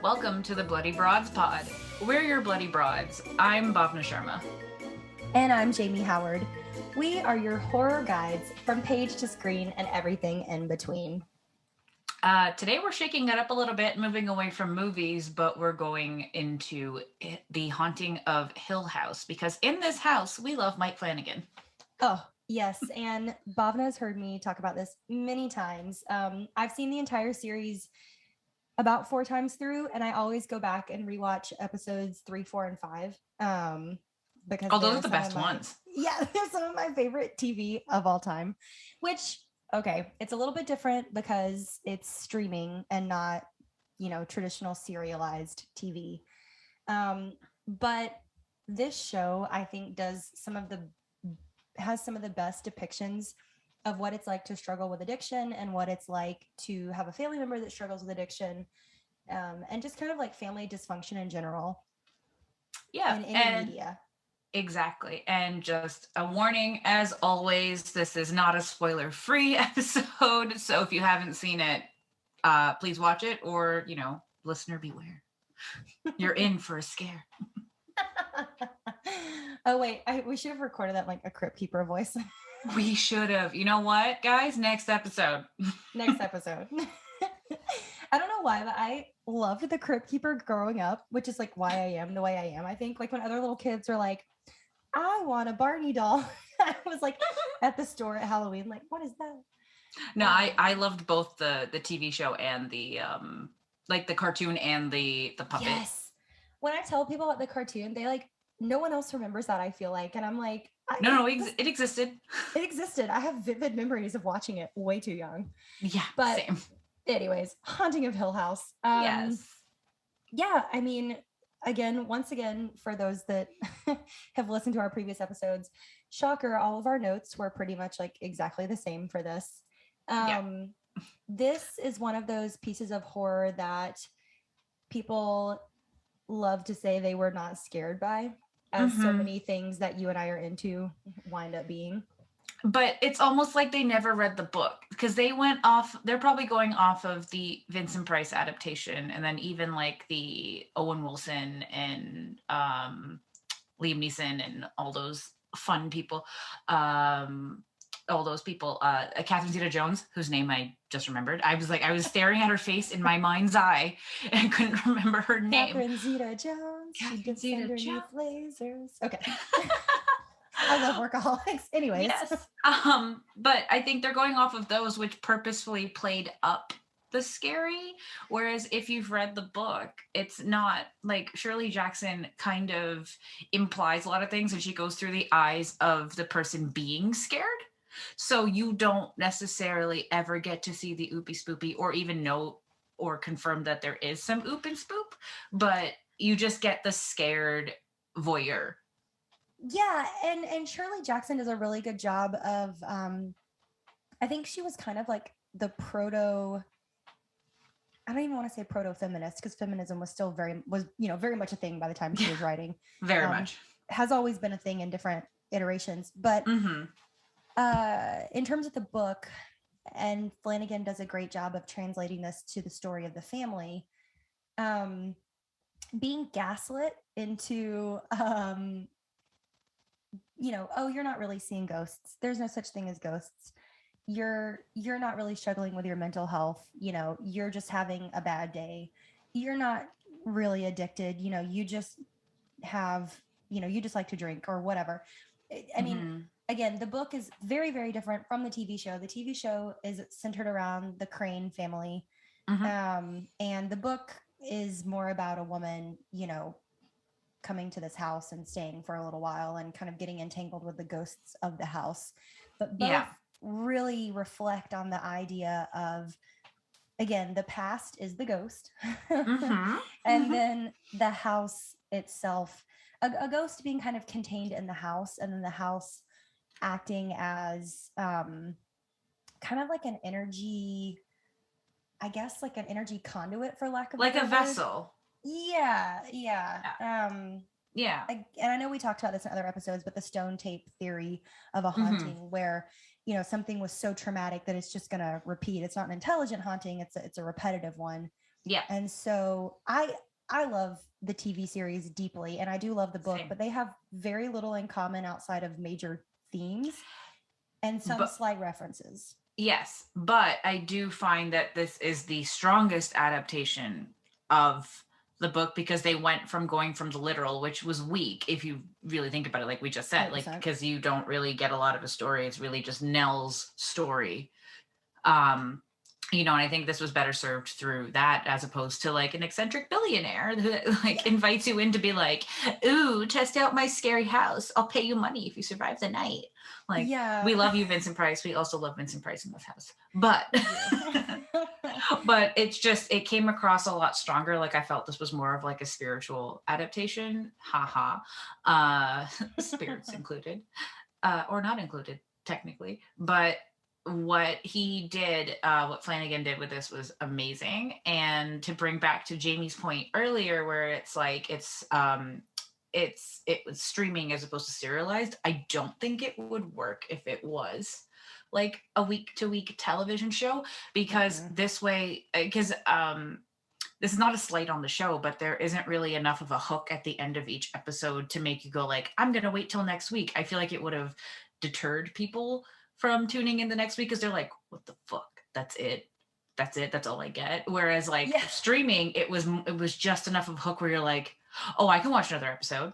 Welcome to the Bloody Broads Pod. We're your Bloody Broads. I'm Bhavna Sharma. And I'm Jamie Howard. We are your horror guides from page to screen and everything in between. Today we're shaking it up a little bit, moving away from movies, but we're going into The Haunting of Hill House, because in this house, we love Mike Flanagan. Oh, yes. And Bhavna has heard me talk about this many times. I've seen the entire series about 4 times through, and I always go back and rewatch episodes 3, 4, and 5. Because those are the best ones. Yeah, they're some of my favorite TV of all time, which, okay, it's a little bit different because it's streaming and not, traditional serialized TV. But this show, I think, has some of the best depictions of what it's like to struggle with addiction and what it's like to have a family member that struggles with addiction, and just kind of like family dysfunction in general. Yeah. In media. Exactly. And just a warning, as always, this is not a spoiler-free episode. So if you haven't seen it, please watch it, or, listener beware. You're in for a scare. Oh, wait. We should have recorded that like a Crypt Keeper voice. We should have. You know what, guys? Next episode. Next episode. I don't know why, but I loved the Crypt Keeper growing up, which is like why I am the way I am. I think like when other little kids are like, I want a Barney doll. I was like at the store at Halloween, like, what is that? No, I loved both the TV show and the like the cartoon and the puppet. Yes. When I tell people about the cartoon, they like, no one else remembers that, I feel like. And I'm like, it existed. It existed. I have vivid memories of watching it way too young. Yeah, but same. Anyways, Haunting of Hill House. Yes. Yeah, I mean, once again, for those that have listened to our previous episodes, shocker, all of our notes were pretty much like exactly the same for this. This is one of those pieces of horror that people love to say they were not scared by, as so many things that you and I are into wind up being. But it's almost like they never read the book, because they're probably going off of the Vincent Price adaptation, and then even like the Owen Wilson and Liam Neeson and all those fun people. Catherine Zeta-Jones, whose name I just remembered. I was staring at her face in my mind's eye and couldn't remember her name. Catherine Zeta-Jones. She gets underneath lasers. Okay. I love workaholics. Anyways. Yes. But I think they're going off of those which purposefully played up the scary. Whereas if you've read the book, it's not like Shirley Jackson kind of implies a lot of things, and she goes through the eyes of the person being scared. So you don't necessarily ever get to see the oopy spoopy or even know or confirm that there is some oop and spoop, but you just get the scared voyeur. Yeah, and Shirley Jackson does a really good job of, I think she was kind of like the I don't even want to say proto-feminist, because feminism was still very much a thing by the time she was writing. Very much. Has always been a thing in different iterations. But in terms of the book, and Flanagan does a great job of translating this to the story of the family, being gaslit into... you're not really seeing ghosts. There's no such thing as ghosts. You're not really struggling with your mental health. You're just having a bad day. You're not really addicted. You just have, you just like to drink or whatever. I mean, again, the book is very, very different from the TV show. The TV show is centered around the Crane family. And the book is more about a woman, coming to this house and staying for a little while and kind of getting entangled with the ghosts of the house. But both really reflect on the idea of, again, the past is the ghost. And then the house itself, a ghost being kind of contained in the house, and then the house acting as kind of like an energy I guess like an energy conduit, for lack of a Like a better word. vessel. Yeah, yeah. Yeah. And I know we talked about this in other episodes, but the stone tape theory of a Mm-hmm. haunting where, you know, something was so traumatic that it's just going to repeat. It's not an intelligent haunting, it's a repetitive one. Yeah. And so I love the TV series deeply, and I do love the book, Same. but they have very little in common outside of major themes and some But slight references. yes, but I do find that this is the strongest adaptation of the book because they went from going from the literal, which was weak if you really think about it, like we just said, like 100%. because you don't really get a lot of a story. It's really just Nell's story. Um, and I think this was better served through that as opposed to like an eccentric billionaire that like invites you in to be like, ooh, test out my scary house. I'll pay you money if you survive the night. Like, Yeah. we love you, Vincent Price. We also love Vincent Price in this house. But but it came across a lot stronger. Like I felt this was more of like a spiritual adaptation. Haha. Spirits included. Or not included, technically. But what Flanagan did with this was amazing. And to bring back to Jamie's point earlier, where it's like it was streaming as opposed to serialized. I don't think it would work if it was like a week to week television show because this way because this is not a slight on the show, but there isn't really enough of a hook at the end of each episode to make you go like, I'm gonna wait till next week. I feel like it would have deterred people from tuning in the next week because they're like, what the fuck? That's it. That's all I get. Whereas like streaming, it was just enough of a hook where you're like, oh, I can watch another episode.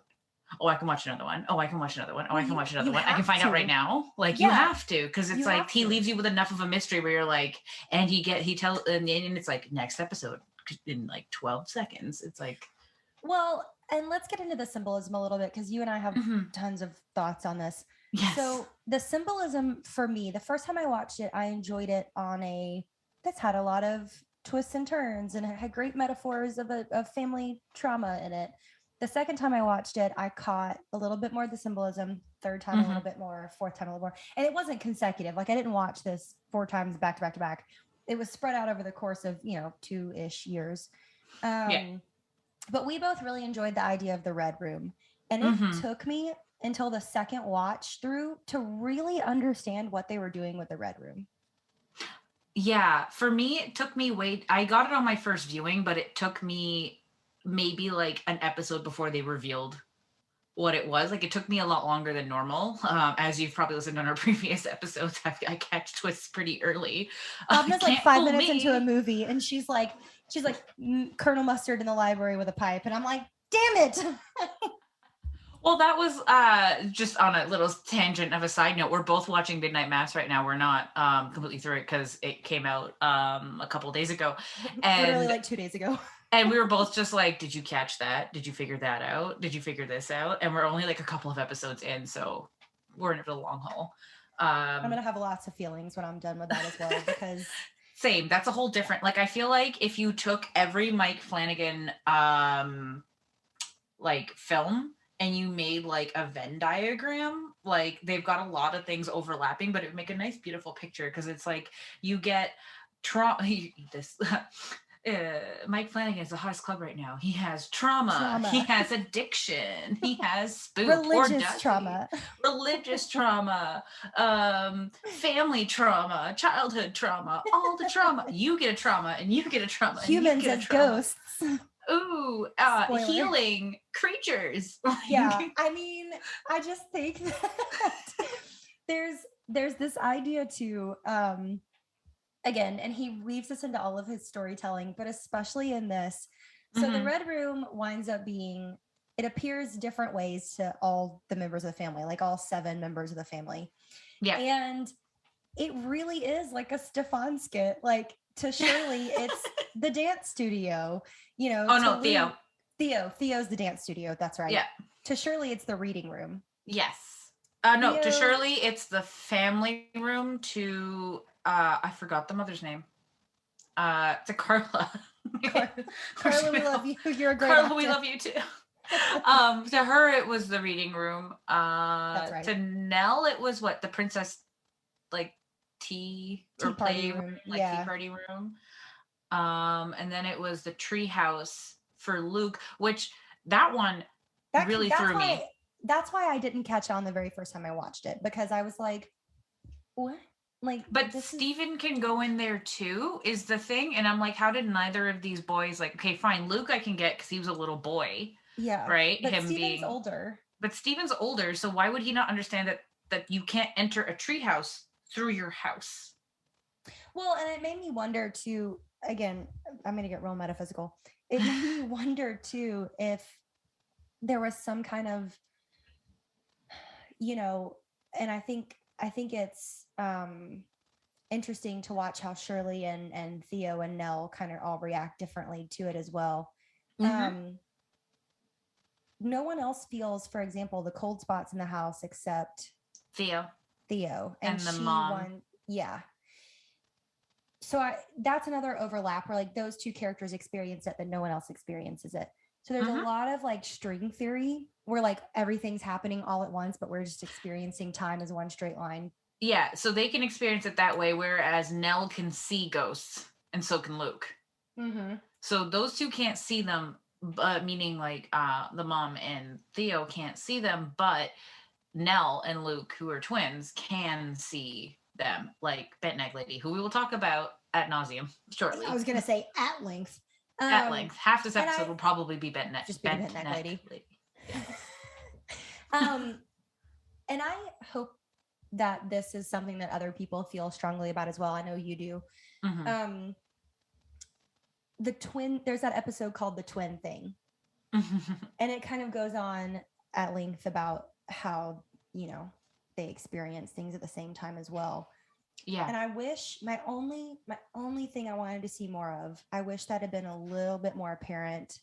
Oh, I can watch another one. Oh, I can watch another one. Oh, I can watch another one. I can find out right now. Like you have to, because it's like he leaves you with enough of a mystery where you're like, and and it's like next episode in like 12 seconds. It's like, well, and let's get into the symbolism a little bit because you and I have tons of thoughts on this. yes. So the symbolism for me, the first time I watched it, I enjoyed it that's had a lot of twists and turns and it had great metaphors of family trauma in it. The second time I watched it, I caught a little bit more of the symbolism. Third time, a little bit more. Fourth time, a little more. And it wasn't consecutive. Like I didn't watch this 4 times back to back to back. It was spread out over the course of, 2-ish years. But we both really enjoyed the idea of the Red Room. And it took me until the second watch through to really understand what they were doing with the Red Room. Yeah, for me, it took me I got it on my first viewing, but it took me maybe like an episode before they revealed what it was. Like it took me a lot longer than normal. As you've probably listened on our previous episodes, I catch twists pretty early. Bhavna's like 5 minutes into a movie and she's like Colonel Mustard in the library with a pipe. And I'm like, damn it. Well, that was just on a little tangent of a side note. We're both watching Midnight Mass right now. We're not completely through it because it came out a couple of days ago. And literally like 2 days ago. And we were both just like, did you catch that? Did you figure that out? Did you figure this out? And we're only like a couple of episodes in, so we're in it for the long haul. I'm going to have lots of feelings when I'm done with that as well, because... Same. That's a whole different... Like, I feel like if you took every Mike Flanagan, like, film and you made, like, a Venn diagram, like, they've got a lot of things overlapping, but it would make a nice, beautiful picture, because it's like, you get... Mike Flanagan is the hottest club right now. He has trauma. He has addiction. He has spook religious trauma, family trauma, childhood trauma, all the trauma. You get a trauma, and you get a trauma. Humans as ghosts. Ooh, healing creatures. Yeah, I mean, I just think that there's this idea too. Again, and he weaves this into all of his storytelling, but especially in this. So the Red Room winds up being, it appears different ways to all the members of the family, like all 7 members of the family. Yeah. And it really is like a Stefan skit. Like to Shirley, it's the dance studio, Oh, no, Theo. Theo's the dance studio. That's right. Yeah. To Shirley, it's the reading room. Yes. No, Theo. To Shirley, it's the family room. To I forgot the mother's name. To Carla. Carla, we love you. You're a great Carla, actor. we love you too. To her, it was the reading room. That's right. To Nell, it was what, the princess, like tea or play room, like tea party room. And then it was the treehouse for Luke, which that one really That's threw why me. that's why I didn't catch on the very first time I watched it, because I was like, what? Like, But this is Steven can go in there too, is the thing. And I'm like, how did neither of these boys, like, okay, fine, Luke I can get because he was a little boy, yeah. right? But Him Steven's being, older. but Steven's older, so why would he not understand that you can't enter a treehouse through your house? Well, and it made me wonder too, again, I'm gonna get real metaphysical. It made me wonder too if there was some kind of, you know, and I think it's interesting to watch how Shirley and Theo and Nell kind of all react differently to it as well. Mm-hmm. No one else feels, for example, the cold spots in the house except Theo Theo, and and the she mom. won. Yeah. So that's another overlap where like those two characters experience it, but no one else experiences it. So there's a Mm-hmm. lot of like string theory where like everything's happening all at once, but we're just experiencing time as one straight line. Yeah, so they can experience it that way, whereas Nell can see ghosts, and so can Luke. Mm-hmm. So those two can't see them, but meaning like the mom and Theo can't see them, but Nell and Luke, who are twins, can see them, like Bent Neck Lady, who we will talk about at nauseum I shortly. was gonna say at length. At length. Half this And episode I will probably be Bent Neck, just be the Bent bent neck Neck lady. Lady. Yeah. um, and I hope that this is something that other people feel strongly about as well. I know you do. Mm-hmm. The twin, there's that episode called The Twin Thing. And it kind of goes on at length about how, they experience things at the same time as well. Yeah. And I wish my only thing I wanted to see more of, I wish that had been a little bit more apparent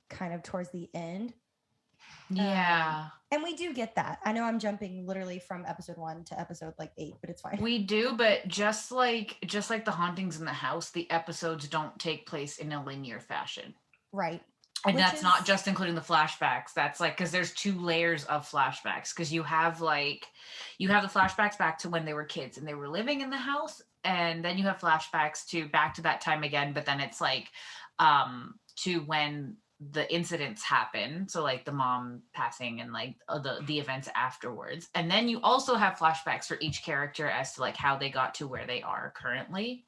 kind of towards the end. Yeah. And we do get that. I know I'm jumping literally from episode 1 to episode like 8, but it's fine. We do, but just like the hauntings in the house, the episodes don't take place in a linear fashion. Right. And that's not just including the flashbacks. That's like, because there's 2 layers of flashbacks. Because you have the flashbacks back to when they were kids and they were living in the house, and then you have flashbacks to back to that time again. But then it's like to when the incidents happen, so like the mom passing and like the events afterwards. And then you also have flashbacks for each character as to like how they got to where they are currently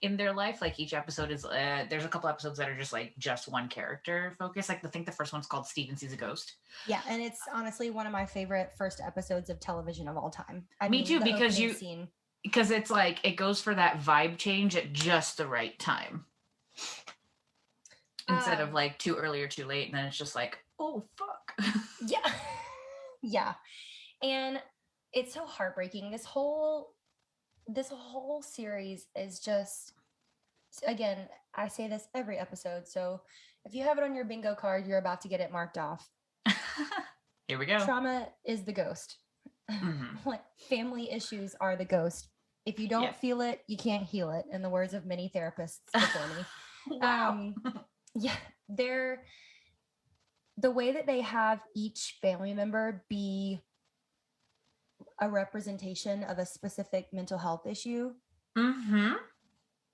in their life. Like each episode is there's a couple episodes that are just one character focus. Like I think the first one's called Steven Sees a Ghost. Yeah, and it's honestly one of my favorite first episodes of television of all time. Me too, because it's like it goes for that vibe change at just the right time, instead of like too early or too late, and then it's just like, oh fuck. Yeah. Yeah. And it's so heartbreaking. This whole series is just, again, I say this every episode, so if you have it on your bingo card, you're about to get it marked off. Here we go. Trauma is the ghost. Mm-hmm. Like family issues are the ghost. If you don't feel it, you can't heal it, in the words of many therapists before me. Wow. Yeah, they're the way that they have each family member be a representation of a specific mental health issue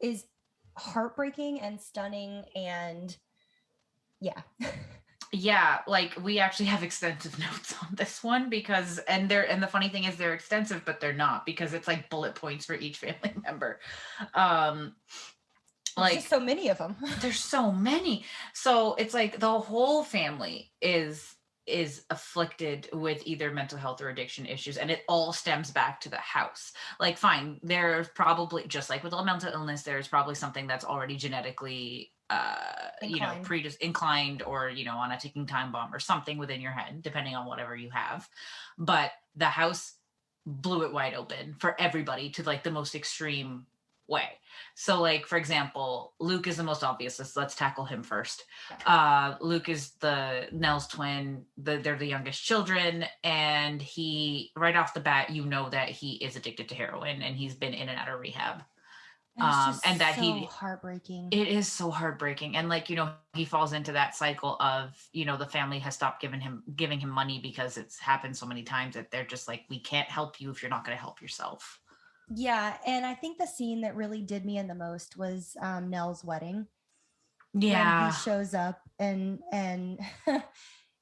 is heartbreaking and stunning. And yeah. Yeah, like we actually have extensive notes on this one because the funny thing is they're extensive, but they're not, because it's like bullet points for each family member. There's just so many of them. There's so many. So it's like the whole family is afflicted with either mental health or addiction issues, and it all stems back to the house. Like fine, there's probably, just like with all mental illness, there's probably something that's already genetically inclined, or on a ticking time bomb or something within your head, depending on whatever you have. But the house blew it wide open for everybody to like the most extreme way. So like, for example, Luke is the most obvious. Let's tackle him first. Luke is the Nell's twin. They're the youngest children, and he, right off the bat, that he is addicted to heroin, and he's been in and out of rehab. And that heartbreaking. It is so heartbreaking. And like, he falls into that cycle of, the family has stopped giving him money because it's happened so many times that they're just like, we can't help you if you're not going to help yourself. Yeah, and I think the scene that really did me in the most was Nell's wedding, when he Yeah. shows up and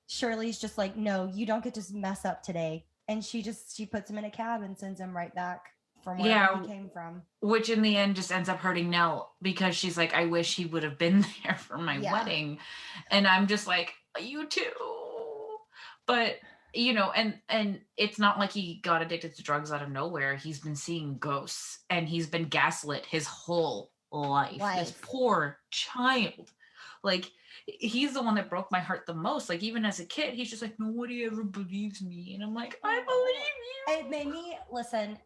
Shirley's just like, no, you don't get to mess up today. And she puts him in a cab and sends him right back from wherever he Yeah. came from. Which in the end just ends up hurting Nell because she's like, I wish he would have been there for my Yeah. wedding. And I'm just like, you too. But you know, and it's not like he got addicted to drugs out of nowhere. He's been seeing ghosts and he's been gaslit his whole life. This poor child. Like, he's the one that broke my heart the most. Like, even as a kid, he's just like, nobody ever believes me. And I'm like, I believe you. It made me listen.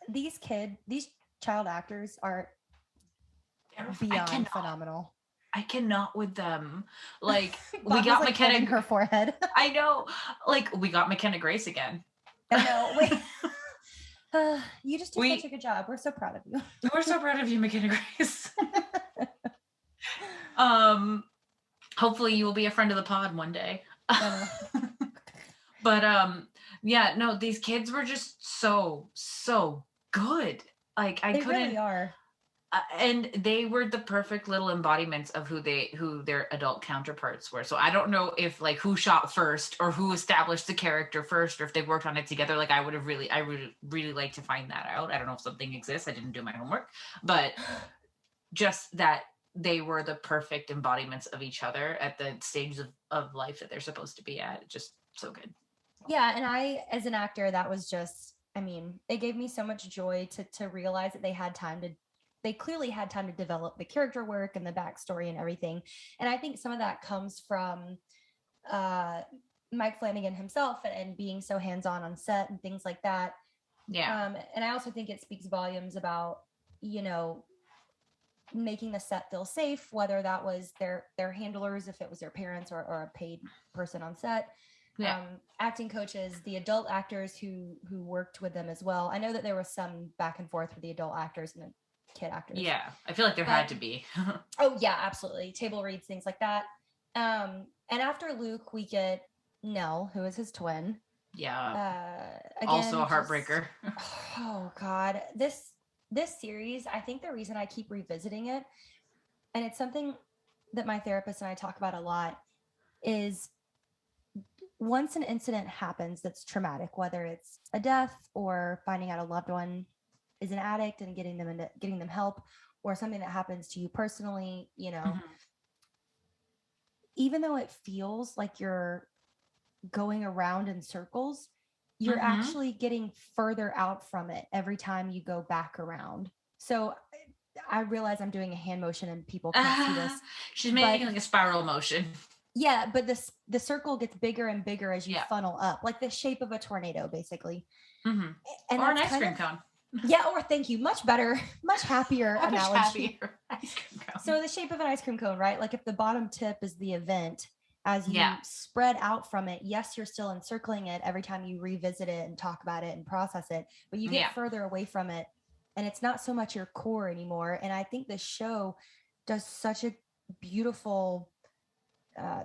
These child actors are beyond phenomenal. I cannot with them. Like, we got like McKenna. Her forehead. I know. Like, we got McKenna Grace again. I know. Wait. You just did such a good job. We're so proud of you. We're so proud of you, McKenna Grace. Hopefully you will be a friend of the pod one day. But yeah, no, these kids were just so good. Like, they couldn't. Really are. And they were the perfect little embodiments of who their adult counterparts were. So I don't know if like who shot first or who established the character first, or if they worked on it together. Like, I would really like to find that out. I don't know if something exists. I didn't do my homework, but just that they were the perfect embodiments of each other at the stages of life that they're supposed to be at. Just so good. Yeah. And I, as an actor, that was just, I mean, it gave me so much joy to realize that they clearly had time to develop the character work and the backstory and everything. And I think some of that comes from Mike Flanagan himself and being so hands-on on set and things like that. Yeah. And I also think it speaks volumes about, you know, making the set feel safe, whether that was their handlers, if it was their parents or a paid person on set. Yeah. Acting coaches, the adult actors who worked with them as well. I know that there was some back and forth with the adult actors and the kid actors. Yeah, I feel like there had to be. Oh yeah, absolutely. Table reads, things like that. And after Luke, we get Nell, who is his twin. Yeah. Again, also a heartbreaker. Oh God, this series, I think the reason I keep revisiting it, and it's something that my therapist and I talk about a lot, is once an incident happens that's traumatic, whether it's a death or finding out a loved one is an addict and getting them help, or something that happens to you personally, you know, even though it feels like you're going around in circles, you're actually getting further out from it every time you go back around. So I realize I'm doing a hand motion and people can't see this. She's making like a spiral motion. Yeah, but the circle gets bigger and bigger as you funnel up, like the shape of a tornado, basically. And or an ice cream cone. Yeah, or thank you. Much better, much happier analogy. So the shape of an ice cream cone, right? Like if the bottom tip is the event, as you spread out from it, yes, you're still encircling it every time you revisit it and talk about it and process it, but you get further away from it and it's not so much your core anymore. And I think this show does such a beautiful,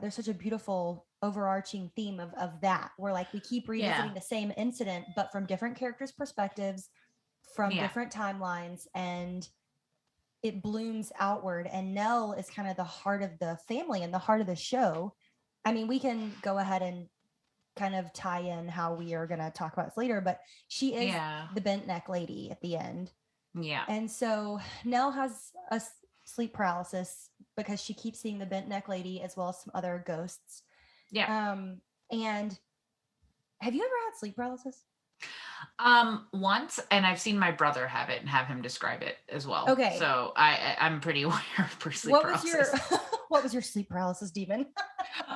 there's such a beautiful overarching theme of that, where like we keep revisiting the same incident, but from different characters' perspectives, from different timelines, and it blooms outward. And Nell is kind of the heart of the family and the heart of the show. I mean, we can go ahead and kind of tie in how we are going to talk about this later, but she is the bent neck lady at the end. Yeah. And so Nell has a sleep paralysis because she keeps seeing the bent neck lady as well as some other ghosts. Yeah. And have you ever had sleep paralysis? Once, and I've seen my brother have it and have him describe it as well. Okay. So I'm pretty aware of sleep paralysis. What was your sleep paralysis demon?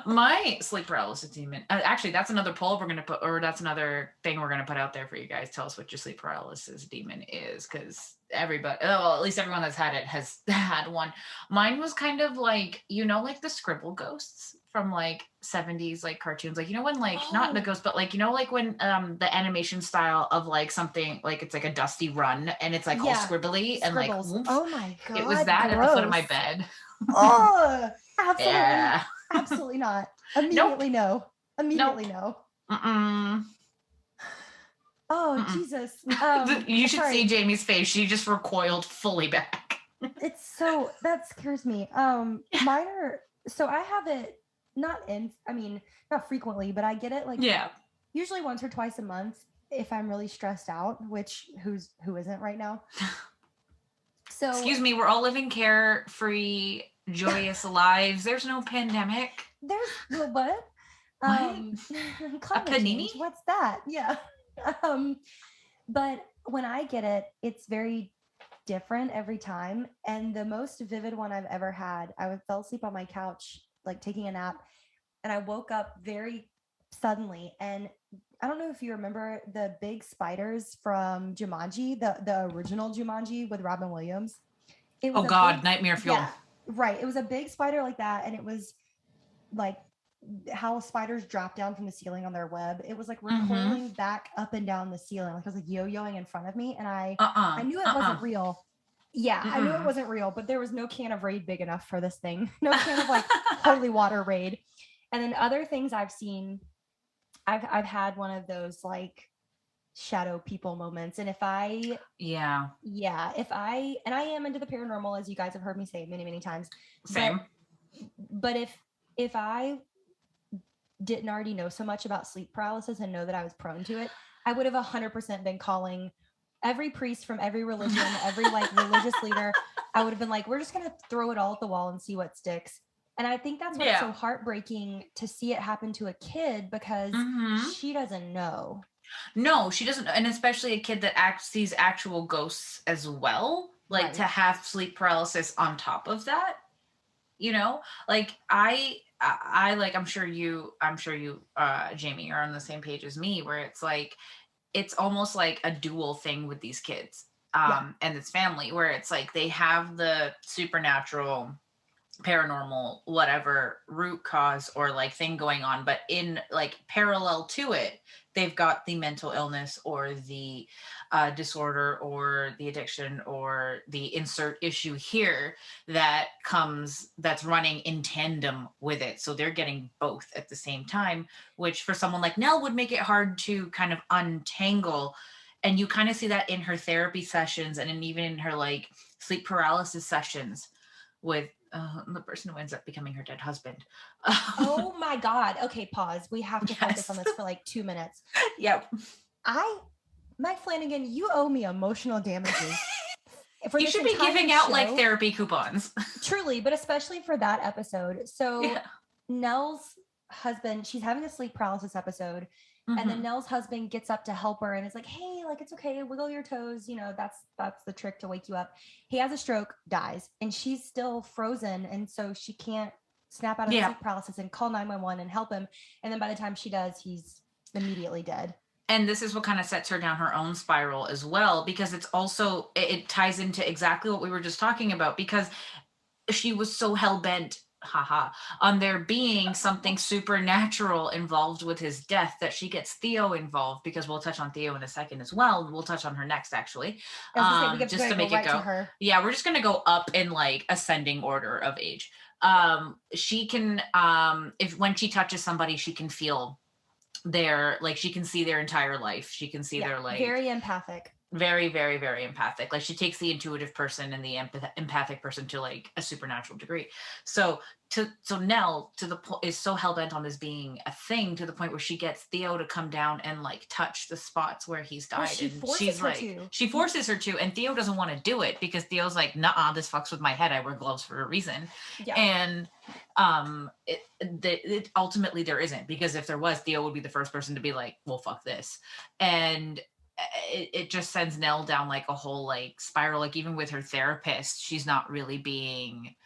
My sleep paralysis demon. Actually, that's another poll we're going to put, or that's another thing we're going to put out there for you guys. Tell us what your sleep paralysis demon is, because everybody, well, at least everyone that's had it has had one. Mine was kind of like, you know, like the scribble ghosts from like 70s like cartoons, like, you know, when like not the ghost, but like, you know, like when the animation style of like something like it's like a dusty run and it's like all scribbly and like whoops. Oh my God, it was that gross. At the foot of my bed. Oh, absolutely. Absolutely not. Immediately no. Immediately no. Oh, Jesus. You should see Sorry. Jamie's face. She just recoiled fully back. It's so, that scares me. Mine are, so I have it not frequently, but I get it like Yeah. usually once or twice a month if I'm really stressed out, which who isn't right now. So excuse me, we're all living carefree, joyous lives. There's no pandemic. there's what? What? Climate panini? change. What's that? Yeah. But when I get it, it's very different every time. And the most vivid one I've ever had, fell asleep on my couch, like taking a nap, and I woke up very suddenly. And I don't know if you remember the big spiders from Jumanji, the original Jumanji with Robin Williams. It was Nightmare fuel. Yeah, right. It was a big spider like that, and it was like how spiders drop down from the ceiling on their web. It was like recoiling back up and down the ceiling, like it was like yo-yoing in front of me, and I knew it wasn't real. Yeah, I knew it wasn't real, but there was no can of Raid big enough for this thing. No can of like holy water Raid. And then other things I've seen, I've had one of those like shadow people moments. And if I and I am into the paranormal, as you guys have heard me say many, many times. Same. But if I didn't already know so much about sleep paralysis and know that I was prone to it, I would have 100% been calling every priest from every religion, every like religious leader. I would have been like, we're just going to throw it all at the wall and see what sticks. And I think that's what's so heartbreaking to see it happen to a kid, because she doesn't know. No, she doesn't. And especially a kid that sees actual ghosts as well. Like to have sleep paralysis on top of that, you know, like I like, I'm sure you, Jamie, are on the same page as me, where it's like, it's almost like a dual thing with these kids and this family, where it's like they have the supernatural, paranormal, whatever root cause or like thing going on, but in like parallel to it, they've got the mental illness or the disorder or the addiction or the insert issue here that's running in tandem with it. So they're getting both at the same time, which for someone like Nell would make it hard to kind of untangle. And you kind of see that in her therapy sessions and even in her like sleep paralysis sessions with the person who ends up becoming her dead husband. Oh my God. Okay, pause. We have to focus on this for like 2 minutes. Yep. Mike Flanagan, you owe me emotional damages. You should be giving out like therapy coupons. Truly, but especially for that episode. So Nell's husband, she's having a sleep paralysis episode. And then Nell's husband gets up to help her and is like, hey, like, it's okay. Wiggle your toes. You know, that's the trick to wake you up. He has a stroke, dies, and she's still frozen. And so she can't snap out of sleep paralysis and call 911 and help him. And then by the time she does, he's immediately dead. And this is what kind of sets her down her own spiral as well, because it's also, it ties into exactly what we were just talking about, because she was so hell-bent on there being something supernatural involved with his death that she gets Theo involved, because we'll touch on Theo in a second as well. We'll touch on her next, actually. Just to make it go. Yeah, we're just going to go up in like ascending order of age. She can, when she touches somebody, she can feel she can see their entire life. She can see their like very empathic. Very, very, very empathic. Like she takes the intuitive person and the empathic person to like a supernatural degree. So Nell is so hell-bent on this being a thing, to the point where she gets Theo to come down and like touch the spots where he's died. She forces her to, and Theo doesn't want to do it because Theo's like, nah, this fucks with my head. I wear gloves for a reason. Yeah. And it ultimately there isn't, because if there was, Theo would be the first person to be like, well, fuck this. And it just sends Nell down like a whole like spiral. Like even with her therapist, she's not really being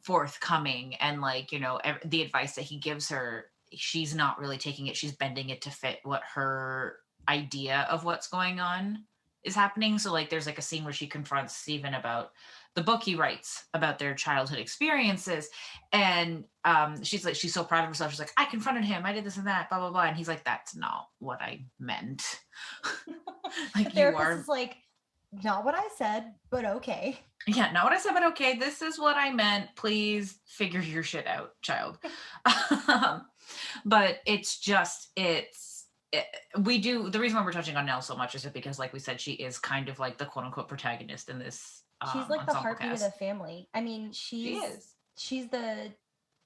forthcoming, and like, you know, the advice that he gives her, she's not really taking it. She's bending it to fit what her idea of what's going on is happening. So like there's like a scene where she confronts Stephen about the book he writes about their childhood experiences, and she's like, she's so proud of herself. She's like, I confronted him, I did this and that, blah blah blah. And he's like, that's not what I meant. Like, the therapist is like, not what I said, but okay. Yeah, not what I said, but okay. This is what I meant. Please figure your shit out, child. But it's the reason why we're touching on Nell so much is because, like we said, she is kind of like the quote unquote protagonist in this She's like the ensemble heartbeat of the cast. family. I mean, She is. she's the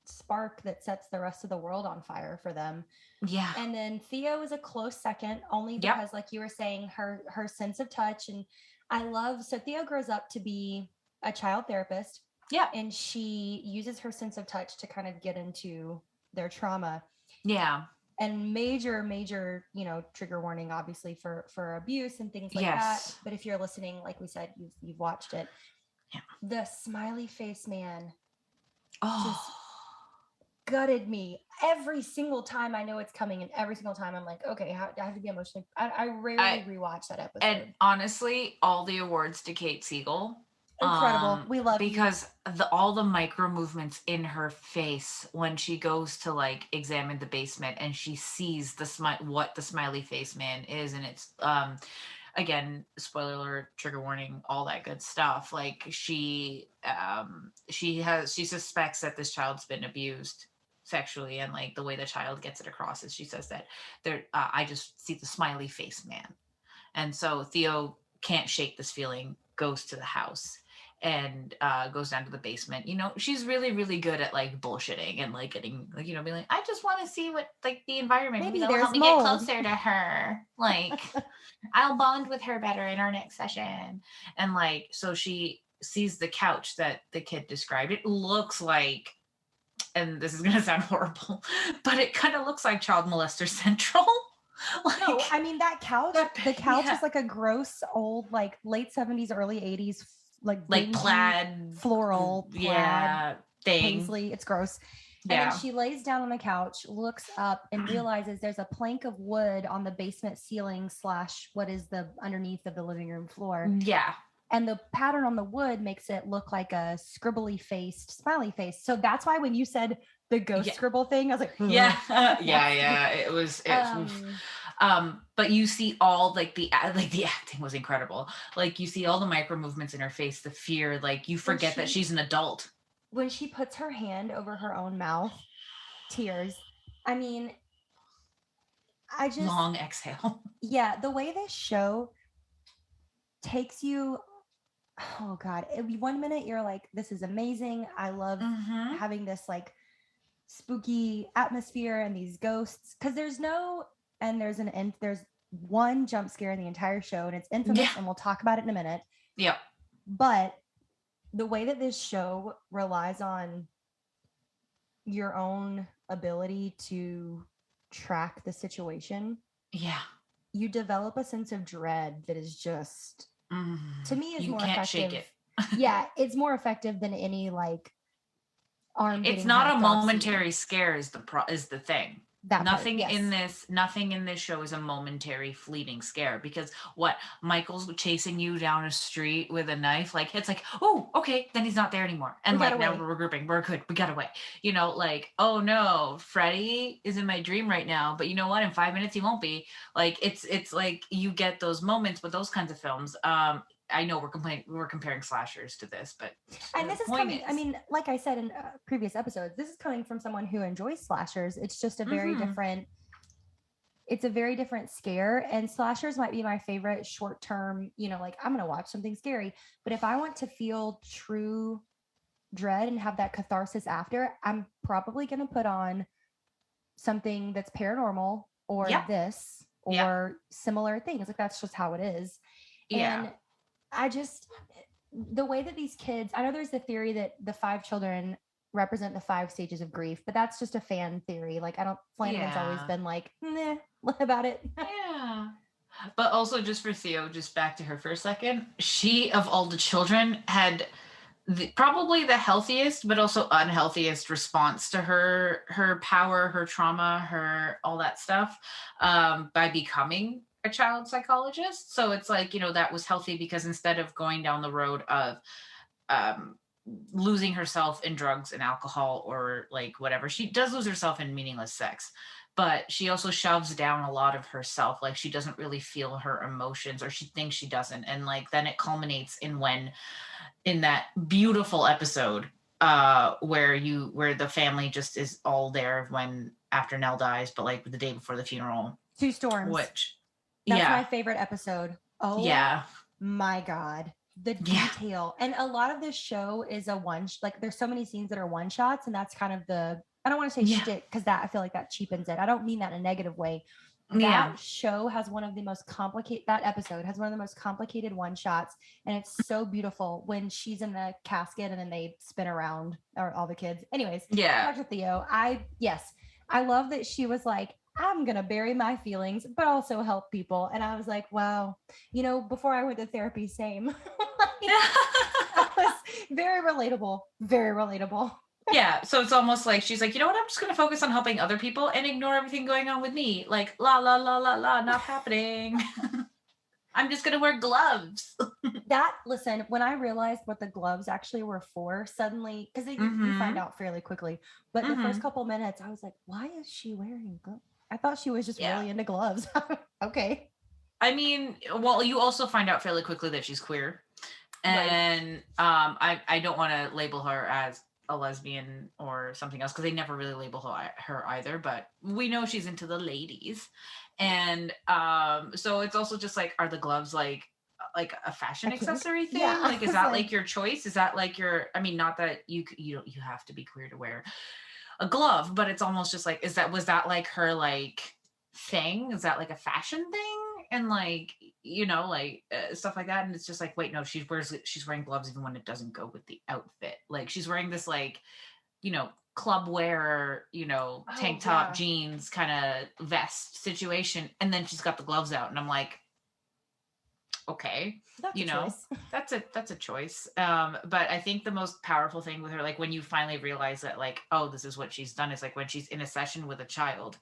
spark that sets the rest of the world on fire for them. Yeah. And then Theo is a close second, only Yep. because, like you were saying, her sense of touch. And so Theo grows up to be a child therapist. Yeah. And she uses her sense of touch to kind of get into their trauma. Yeah. And major, trigger warning, obviously, for abuse and things like that. But if you're listening, like we said, you've watched it. Yeah. The smiley face man just gutted me every single time. I know it's coming, and every single time I'm like, okay, I have to be emotionally. I rarely rewatch that episode. And honestly, all the awards to Kate Siegel. Incredible. We love because all the micro movements in her face when she goes to like examine the basement and she sees what the smiley face man is, and it's again, spoiler alert, trigger warning, all that good stuff. Like she suspects that this child's been abused sexually, and like the way the child gets it across is she says that I just see the smiley face man. And so Theo can't shake this feeling, goes to the house and goes down to the basement. She's really, really good at like bullshitting and like getting like, being like, I just want to see what like the environment, maybe that'll help me mold. get closer to her. Like I'll bond with her better in our next session. And like, so she sees the couch that the kid described. It looks like, and this is going to sound horrible, but it kind of looks like Child Molester Central. Like, no, I mean the couch is like a gross old like late 70s, early 80s like plaid floral thing. Paisley. It's gross. Yeah. And then she lays down on the couch, looks up, and realizes there's a plank of wood on the basement ceiling / what is the underneath of the living room floor. Yeah. And the pattern on the wood makes it look like a scribbly faced smiley face. So that's why when you said the ghost scribble thing, I was like, yeah. It was. But you see all like the acting was incredible. Like you see all the micro movements in her face, the fear. Like you forget that she's an adult. When she puts her hand over her own mouth, tears. I mean, I just long exhale. Yeah, the way this show takes you. Oh God! 1 minute you're like, this is amazing. I love having this like spooky atmosphere and these ghosts, because there's one jump scare in the entire show, and it's infamous, and we'll talk about it in a minute. Yeah. But the way that this show relies on your own ability to track the situation, you develop a sense of dread that is just to me is more effective. Shake it. Yeah, it's more effective than any like arm. It's not a momentary scare is the thing. Nothing in this show is a momentary fleeting scare, because Michael's chasing you down a street with a knife, like it's like, oh, okay, then he's not there anymore, and like now we're regrouping, we're good, we got away, like, oh no, Freddy is in my dream right now, but you know what, in 5 minutes he won't be. Like it's like you get those moments with those kinds of films. I know we're comparing slashers to this, but and this is coming. I mean, like I said in previous episodes, this is coming from someone who enjoys slashers. It's just a very different. It's a very different scare, and slashers might be my favorite short term. Like I'm gonna watch something scary, but if I want to feel true dread and have that catharsis after, I'm probably gonna put on something that's paranormal or this or similar things. Like that's just how it is. Yeah. And the way that these kids, I know there's the theory that the 5 children represent the 5 stages of grief, but that's just a fan theory. Like Flanagan's always been like, nah, about it. Yeah. But also just for Theo, just back to her for a second, she, of all the children, had probably the healthiest, but also unhealthiest response to her power, her trauma, her all that stuff, by becoming a child psychologist. So it's like, that was healthy, because instead of going down the road of losing herself in drugs and alcohol or like whatever, she does lose herself in meaningless sex, but she also shoves down a lot of herself. Like she doesn't really feel her emotions, or she thinks she doesn't. And like then it culminates in that beautiful episode where the family just is all there after Nell dies, but like the day before the funeral. Sue Storms. Which, That's my yeah, favorite episode. Oh yeah, my God. The yeah, detail. And a lot of this show is a like there's so many scenes that are one shots, and that's kind of I don't want to say yeah, shtick because that I feel like that cheapens it. I don't mean that in a negative way. That yeah. show has one of the most complicated, that episode has one of the most complicated one shots. And it's so beautiful when she's in the casket and then they spin around, or all the kids. Anyways, Yeah. back to Theo. Yes, I love that she was like, I'm going to bury my feelings, but also help people. And I was like, wow, before I went to therapy, same. Like, that was very relatable, very relatable. Yeah, so it's almost like she's like, you know what? I'm just going to focus on helping other people and ignore everything going on with me. Like, la la la la la, not happening. I'm just going to wear gloves. Listen, when I realized what the gloves actually were for, suddenly, because you find Mm-hmm. out fairly quickly, but the Mm-hmm. first couple minutes, I was like, why is she wearing gloves? I thought she was just Yeah. really into gloves. Okay. I mean, well, you also find out fairly quickly that she's queer. Right. And I don't want to label her as a lesbian or something else because they never really label her either, but we know she's into the ladies. And so it's also just like, are the gloves like a fashion A kink? accessory Yeah. thing? I Like, is was that like, like your choice? Is that like your, I mean, not that you don't, you have to be queer to wear a glove, but it's almost just like, was that like her like thing? Is that like a fashion thing? And like, like stuff like that. And it's just like, wait, no, she's wearing gloves even when it doesn't go with the outfit. Like she's wearing this like, club wear, oh, tank top, yeah. jeans, kind of vest situation, and then she's got the gloves out, and I'm like, okay, That's a you know, choice. that's a choice. But I think the most powerful thing with her, like when you finally realize that, like, oh, this is what she's done, is like when she's in a session with a child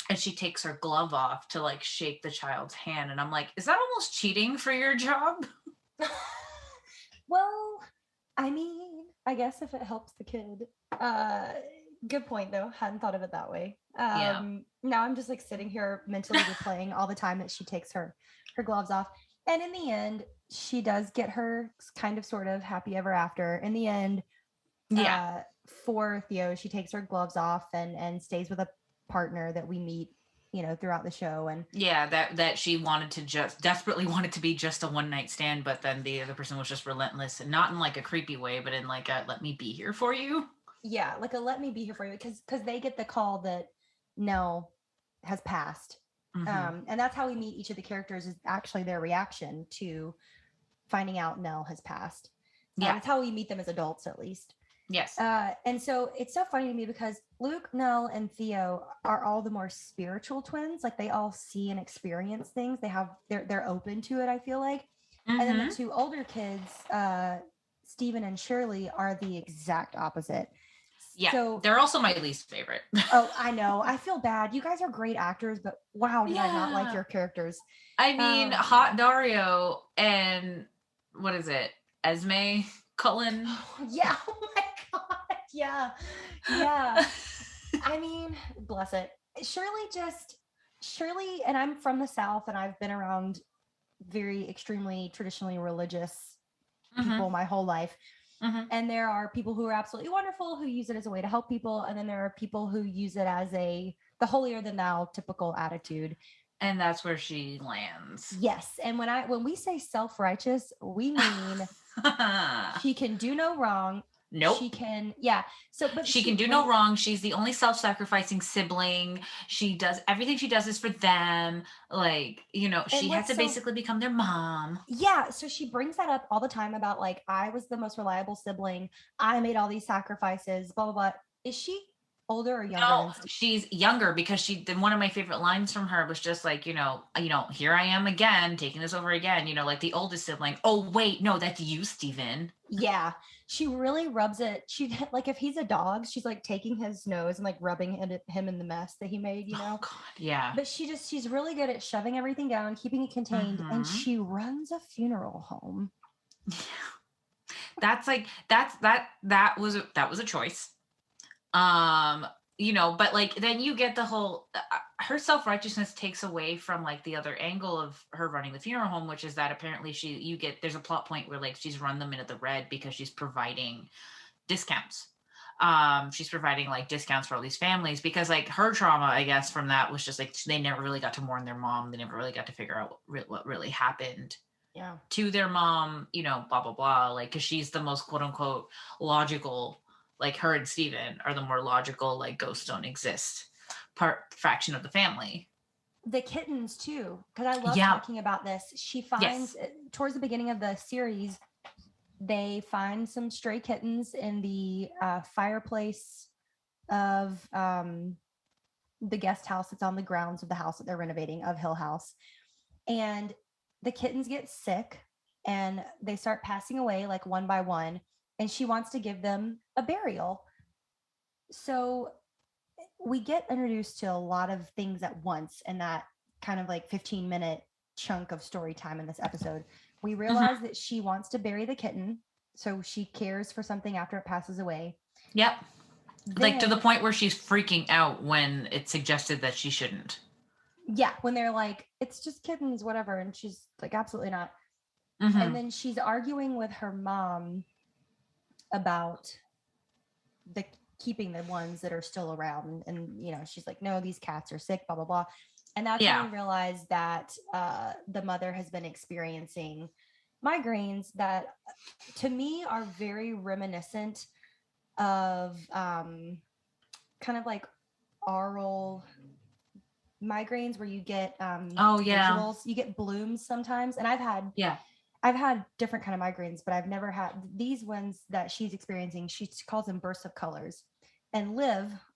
and she takes her glove off to like shake the child's hand, and I'm like, is that almost cheating for your job? Well, I mean, I guess if it helps the kid. Uh Good point though. Hadn't thought of it that way. Yeah. Now I'm just like sitting here mentally replaying all the time that she takes her gloves off. And in the end, she does get her kind of sort of happy ever after. In the end, Yeah. uh for Theo, she takes her gloves off and stays with a partner that we meet, throughout the show. And Yeah, that she wanted to just desperately wanted to be just a one night stand, but then the other person was just relentless, and not in like a creepy way, but in like a let me be here for you. yeah, like a let me be here for you, because they get the call that Nell has passed. Hmm. And that's how we meet each of the characters, is actually their reaction to finding out Nell has passed. Yeah. It's how we meet them as adults, at least. Yes. And so it's so funny to me because Luke, Nell, and Theo are all the more spiritual twins. Like they all see and experience things. They're open to it, I feel like. And then the Hmm. two older kids, Stephen and Shirley, are the exact opposite. Yeah, So, they're also my least favorite. oh, I know. I feel bad. You guys are great actors, but wow, did I not like Yeah. your characters? I mean, Um, Hot Dario and what is it? Esme Cullen. yeah. Oh my God. Yeah. Yeah. I mean, bless it. Shirley, and I'm from the South and I've been around very extremely traditionally religious Hmm. people my whole life. Hmm. And there are people who are absolutely wonderful who use it as a way to help people. And then there are people who use it as the holier than thou typical attitude. And that's where she lands. Yes. And when we say self-righteous, we mean she can do no wrong. Nope. She can, yeah. So, but She can do no when wrong. She's the only self-sacrificing sibling. She does everything she does is for them. Like, and she had what's to so basically become their mom. yeah, so she brings that up all the time about like I was the most reliable sibling. I made all these sacrifices, blah blah blah. Is she older or younger No, than Steve? she's younger because then one of my favorite lines from her was just like, here I am again, taking this over again, like the oldest sibling. Oh, wait, no, that's you, Steven. Yeah, she really rubs it. She like if he's a dog, she's like taking his nose and like rubbing him in the mess that he made, Oh God, yeah. But she's really good at shoving everything down, keeping it contained, and Hmm. she runs a funeral home. That's like that was a choice. um but like then you get the whole her self-righteousness takes away from like the other angle of her running the funeral home, which is that apparently there's a plot point where like she's run them into the red because she's providing discounts She's providing like discounts for all these families because like her trauma, I guess, from that was just like they never really got to mourn their mom. They never really got to figure out what really happened to their mom, blah, blah, blah. Like, cause she's the most quote unquote logical, like her and Steven are the more logical, like ghosts don't exist fraction of the family. The kittens too, because I love talking about this. She finds towards the beginning of the series, they find some stray kittens in the fireplace of the guest house that's on the grounds of the house that they're renovating, of Hill House. And the kittens get sick and they start passing away like one by one. And she wants to give them a burial. So we get introduced to a lot of things at once in that kind of like 15-minute chunk of story time in this episode. We realize that she wants to bury the kitten, so she cares for something after it passes away. Yep. Then, like to the point where she's freaking out when it's suggested that she shouldn't. Yeah, when they're like, it's just kittens, whatever. And she's like, absolutely not. And then she's arguing with her mom about the keeping the ones that are still around. And she's like, no, these cats are sick, blah, blah, blah. And that's when we realize that the mother has been experiencing migraines that to me are very reminiscent of kind of like oral migraines where you get visuals, you get blooms sometimes. And I've had different kind of migraines, but I've never had these ones that she's experiencing. She calls them bursts of colors. And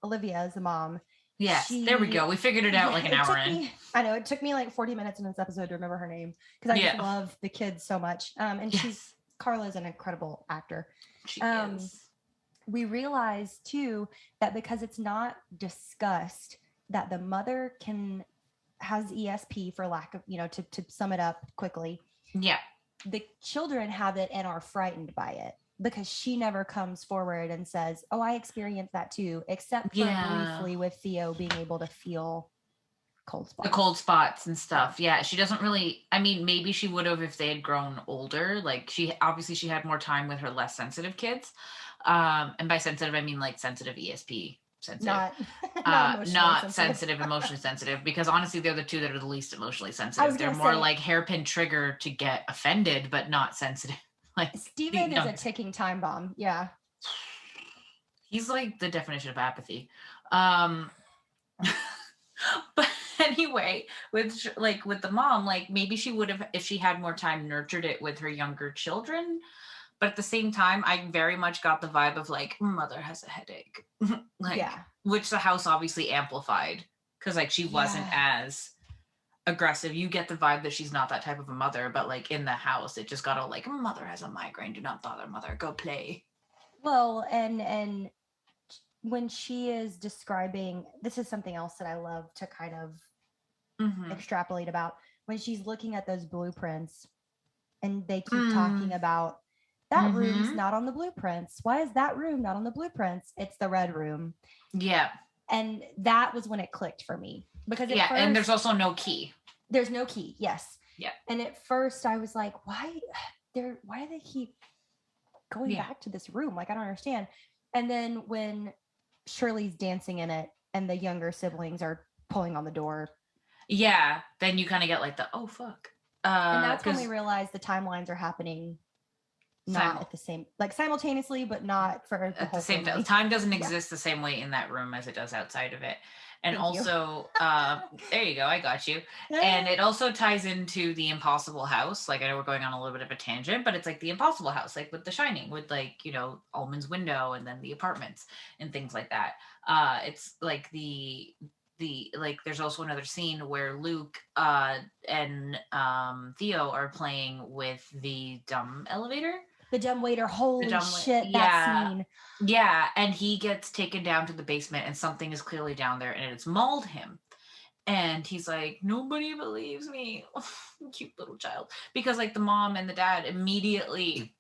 Olivia is the mom. Yes, there we go. We figured it out like an hour in. I know it took me like 40 minutes in this episode to remember her name because I just love the kids so much. And Carla's an incredible actor. She is. We realize too that because it's not discussed that the mother has ESP for lack of, to sum it up quickly. Yeah. The children have it and are frightened by it because she never comes forward and says, oh, I experienced that too, except for briefly with Theo being able to feel cold spots. The cold spots and stuff. Yeah. She doesn't really, I mean, maybe she would have if they had grown older. Like she had more time with her less sensitive kids. And by sensitive, I mean like sensitive ESP. Sensitive. Not sensitive, emotionally sensitive, because honestly, they're the two that are the least emotionally sensitive. They're more like hairpin trigger to get offended, but not sensitive. Like Steven is a ticking time bomb. Yeah. He's like the definition of apathy. But anyway, with the mom, like maybe she would have, if she had more time, nurtured it with her younger children. But at the same time, I very much got the vibe of like, mother has a headache. Which the house obviously amplified because like she wasn't as aggressive. You get the vibe that she's not that type of a mother, but like in the house, it just got all like, mother has a migraine. Do not bother mother. Go play. Well, and when she is describing, this is something else that I love to kind of extrapolate about. When she's looking at those blueprints and they keep talking about that room's not on the blueprints. Why is that room not on the blueprints? It's the red room. Yeah. And that was when it clicked for me. Because first, and there's also no key. There's no key, yes. Yeah. And at first I was like, why do they keep going back to this room? Like, I don't understand. And then when Shirley's dancing in it and the younger siblings are pulling on the door. Yeah. Then you kind of get like oh, fuck. And that's when we realize the timelines are happening not at the same, like simultaneously, but not for the whole same time. Time doesn't exist the same way in that room as it does outside of it. And there you go, I got you. And it also ties into the Impossible House. Like I know we're going on a little bit of a tangent, but it's like the Impossible House, like with The Shining, with like, Ullman's window and then the apartments and things like that. It's like the like there's also another scene where Luke and Theo are playing with the dumb elevator. The dumb waiter, holy shit, that scene. Yeah, and he gets taken down to the basement and something is clearly down there and it's mauled him. And he's like, nobody believes me. Cute little child. Because like the mom and the dad immediately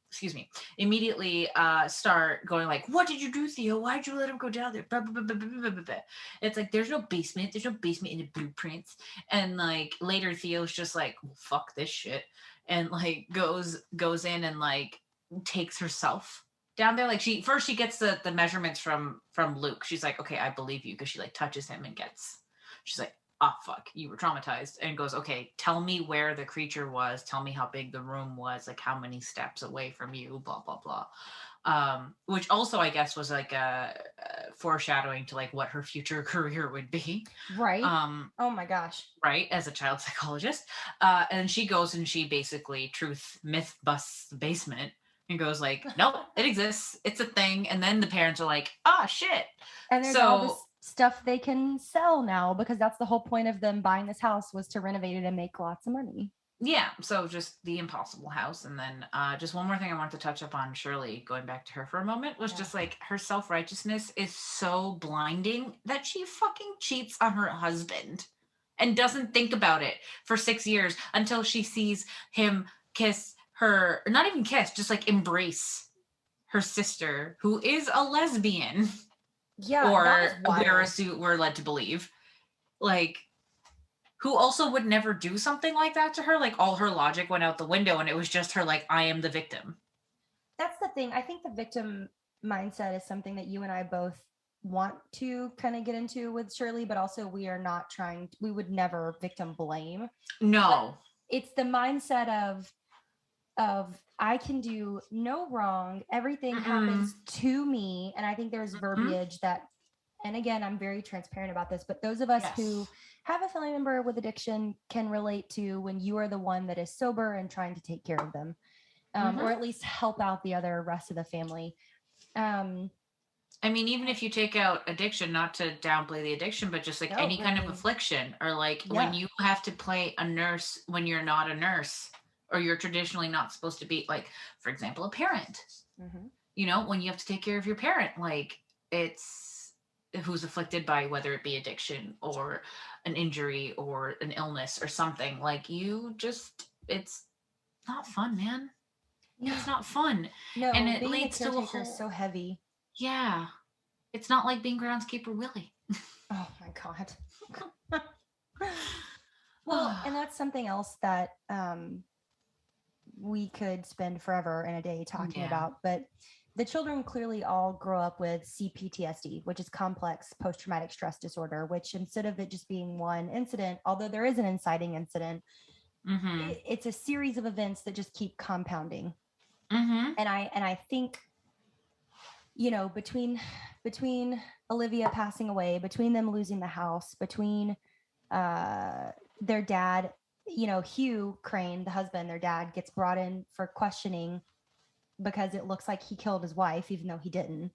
start going like, what did you do, Theo? Why'd you let him go down there? Blah, blah, blah, blah, blah, blah, blah. It's like, there's no basement in the blueprints. And like later Theo's just like, well, fuck this shit. And like goes in and like takes herself down there. Like she gets the measurements from Luke. She's like, okay, I believe you, because she like touches him and she's like, oh fuck, you were traumatized, and goes, okay, tell me where the creature was, tell me how big the room was, like how many steps away from you, blah blah blah. Which also I guess was like a foreshadowing to like what her future career would be. Right. Oh my gosh. Right, as a child psychologist. And she goes and she basically truth myth busts the basement and goes like, nope, it exists, it's a thing. And then the parents are like, ah, shit. And there's all this stuff they can sell now, because that's the whole point of them buying this house, was to renovate it and make lots of money. Yeah, so just the impossible house. And then just one more thing I wanted to touch up on Shirley, going back to her for a moment, was just like her self-righteousness is so blinding that she fucking cheats on her husband and doesn't think about it for 6 years until she sees him kiss her, not even kiss, just like embrace her sister, who is a lesbian. Yeah, or we're led to believe. Like, who also would never do something like that to her. Like, all her logic went out the window, and it was just her like, I am the victim. That's the thing. I think the victim mindset is something that you and I both want to kind of get into with Shirley, but also we would never victim blame. No. But it's the mindset of I can do no wrong. Everything happens to me. And I think there's verbiage that, and again, I'm very transparent about this, but those of us who have a family member with addiction can relate to when you are the one that is sober and trying to take care of them, or at least help out the other rest of the family. I mean, even if you take out addiction, not to downplay the addiction, but just like any kind of affliction, or like when you have to play a nurse when you're not a nurse, or you're traditionally not supposed to be, like, for example, a parent. You know, when you have to take care of your parent, like, it's who's afflicted by whether it be addiction or an injury or an illness or something, like, it's not fun, man. No. It's not fun. No, and it being leads a caretaker is so heavy. Yeah. It's not like being groundskeeper Willie. Oh my God. Well, and that's something else that we could spend forever in a day talking about, but the children clearly all grow up with CPTSD, which is complex post-traumatic stress disorder, which instead of it just being one incident, although there is an inciting incident, it's a series of events that just keep compounding. And I think, you know, between Olivia passing away, between them losing the house, between their dad, you know, Hugh Crane, the husband, their dad, gets brought in for questioning because it looks like he killed his wife, even though he didn't.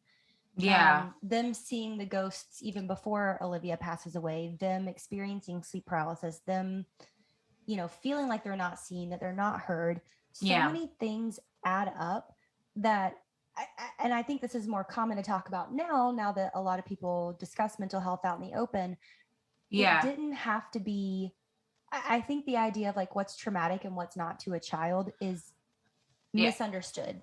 Them seeing the ghosts even before Olivia passes away, them experiencing sleep paralysis, them, you know, feeling like they're not seen, that they're not heard. So many things add up that, and I think this is more common to talk about now that a lot of people discuss mental health out in the open. It didn't have to be. I think the idea of like what's traumatic and what's not to a child is misunderstood.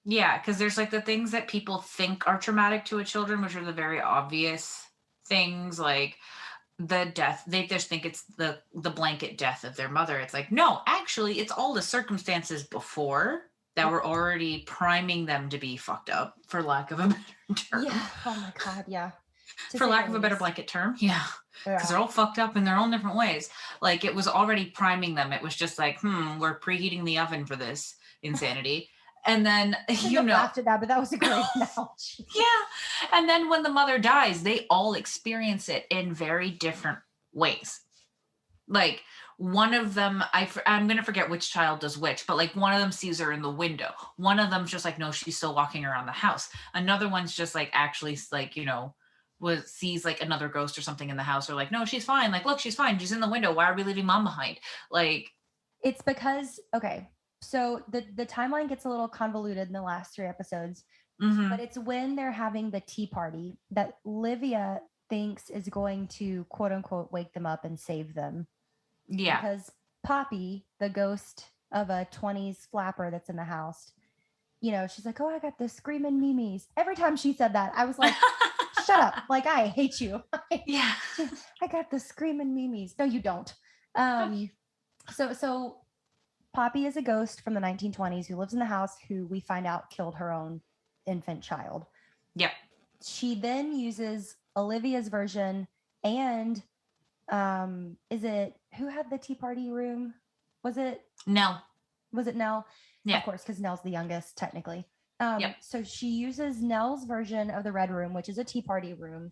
Yeah, because there's like the things that people think are traumatic to a children, which are the very obvious things, like the death. They just think it's the blanket death of their mother. It's like, no, actually, it's all the circumstances before that were already priming them to be fucked up, for lack of a better term. Yeah. Oh my God. Yeah. For lack of a better blanket term. Yeah. Because they're all fucked up in their own different ways. Like, it was already priming them. It was just like, we're preheating the oven for this insanity. And then, you know, laughed at that, but that was a great analogy. Yeah. And then when the mother dies, they all experience it in very different ways. Like, one of them, I'm going to forget which child does which, but like one of them sees her in the window. One of them's just like, no, she's still walking around the house. Another one's just like, actually, like, you know, sees like another ghost or something in the house, or like, no, she's fine. Like, look, she's fine. She's in the window. Why are we leaving mom behind? Like, it's because, okay, so the timeline gets a little convoluted in the last 3 episodes, but it's when they're having the tea party that Livia thinks is going to quote unquote wake them up and save them. Yeah. Because Poppy, the ghost of a 20s flapper that's in the house, you know, she's like, oh, I got the screaming memes. Every time she said that, I was like, shut up. Like, I hate you. Yeah. I got the screaming memes. No, you don't. So Poppy is a ghost from the 1920s who lives in the house, who we find out killed her own infant child. Yep. She then uses Olivia's version and is it who had the tea party room? Was it Nell? Was it Nell? Yeah. Of course, because Nell's the youngest, technically. Yep. So she uses Nell's version of the red room, which is a tea party room,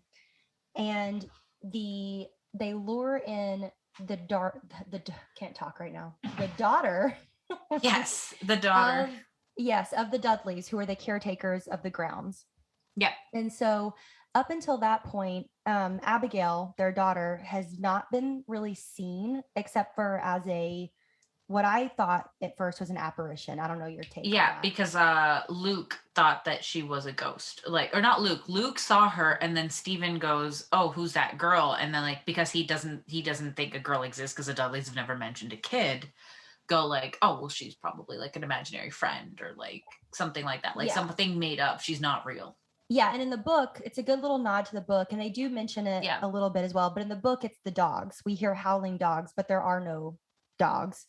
and they lure in the can't talk right now. The daughter. Yes, the daughter. Of the Dudleys, who are the caretakers of the grounds. Yeah. And so up until that point, Abigail, their daughter, has not been really seen except for as what I thought at first was an apparition. I don't know your take. Yeah, because Luke thought that she was a ghost. Or not Luke. Luke saw her, and then Stephen goes, "Oh, who's that girl?" And then because he doesn't think a girl exists because the Dudleys have never mentioned a kid. Go "Oh, well, she's probably an imaginary friend or something like that, something made up. She's not real. Yeah, and in the book, it's a good little nod to the book, and they do mention it a little bit as well. But in the book, it's the dogs. We hear howling dogs, but there are no dogs.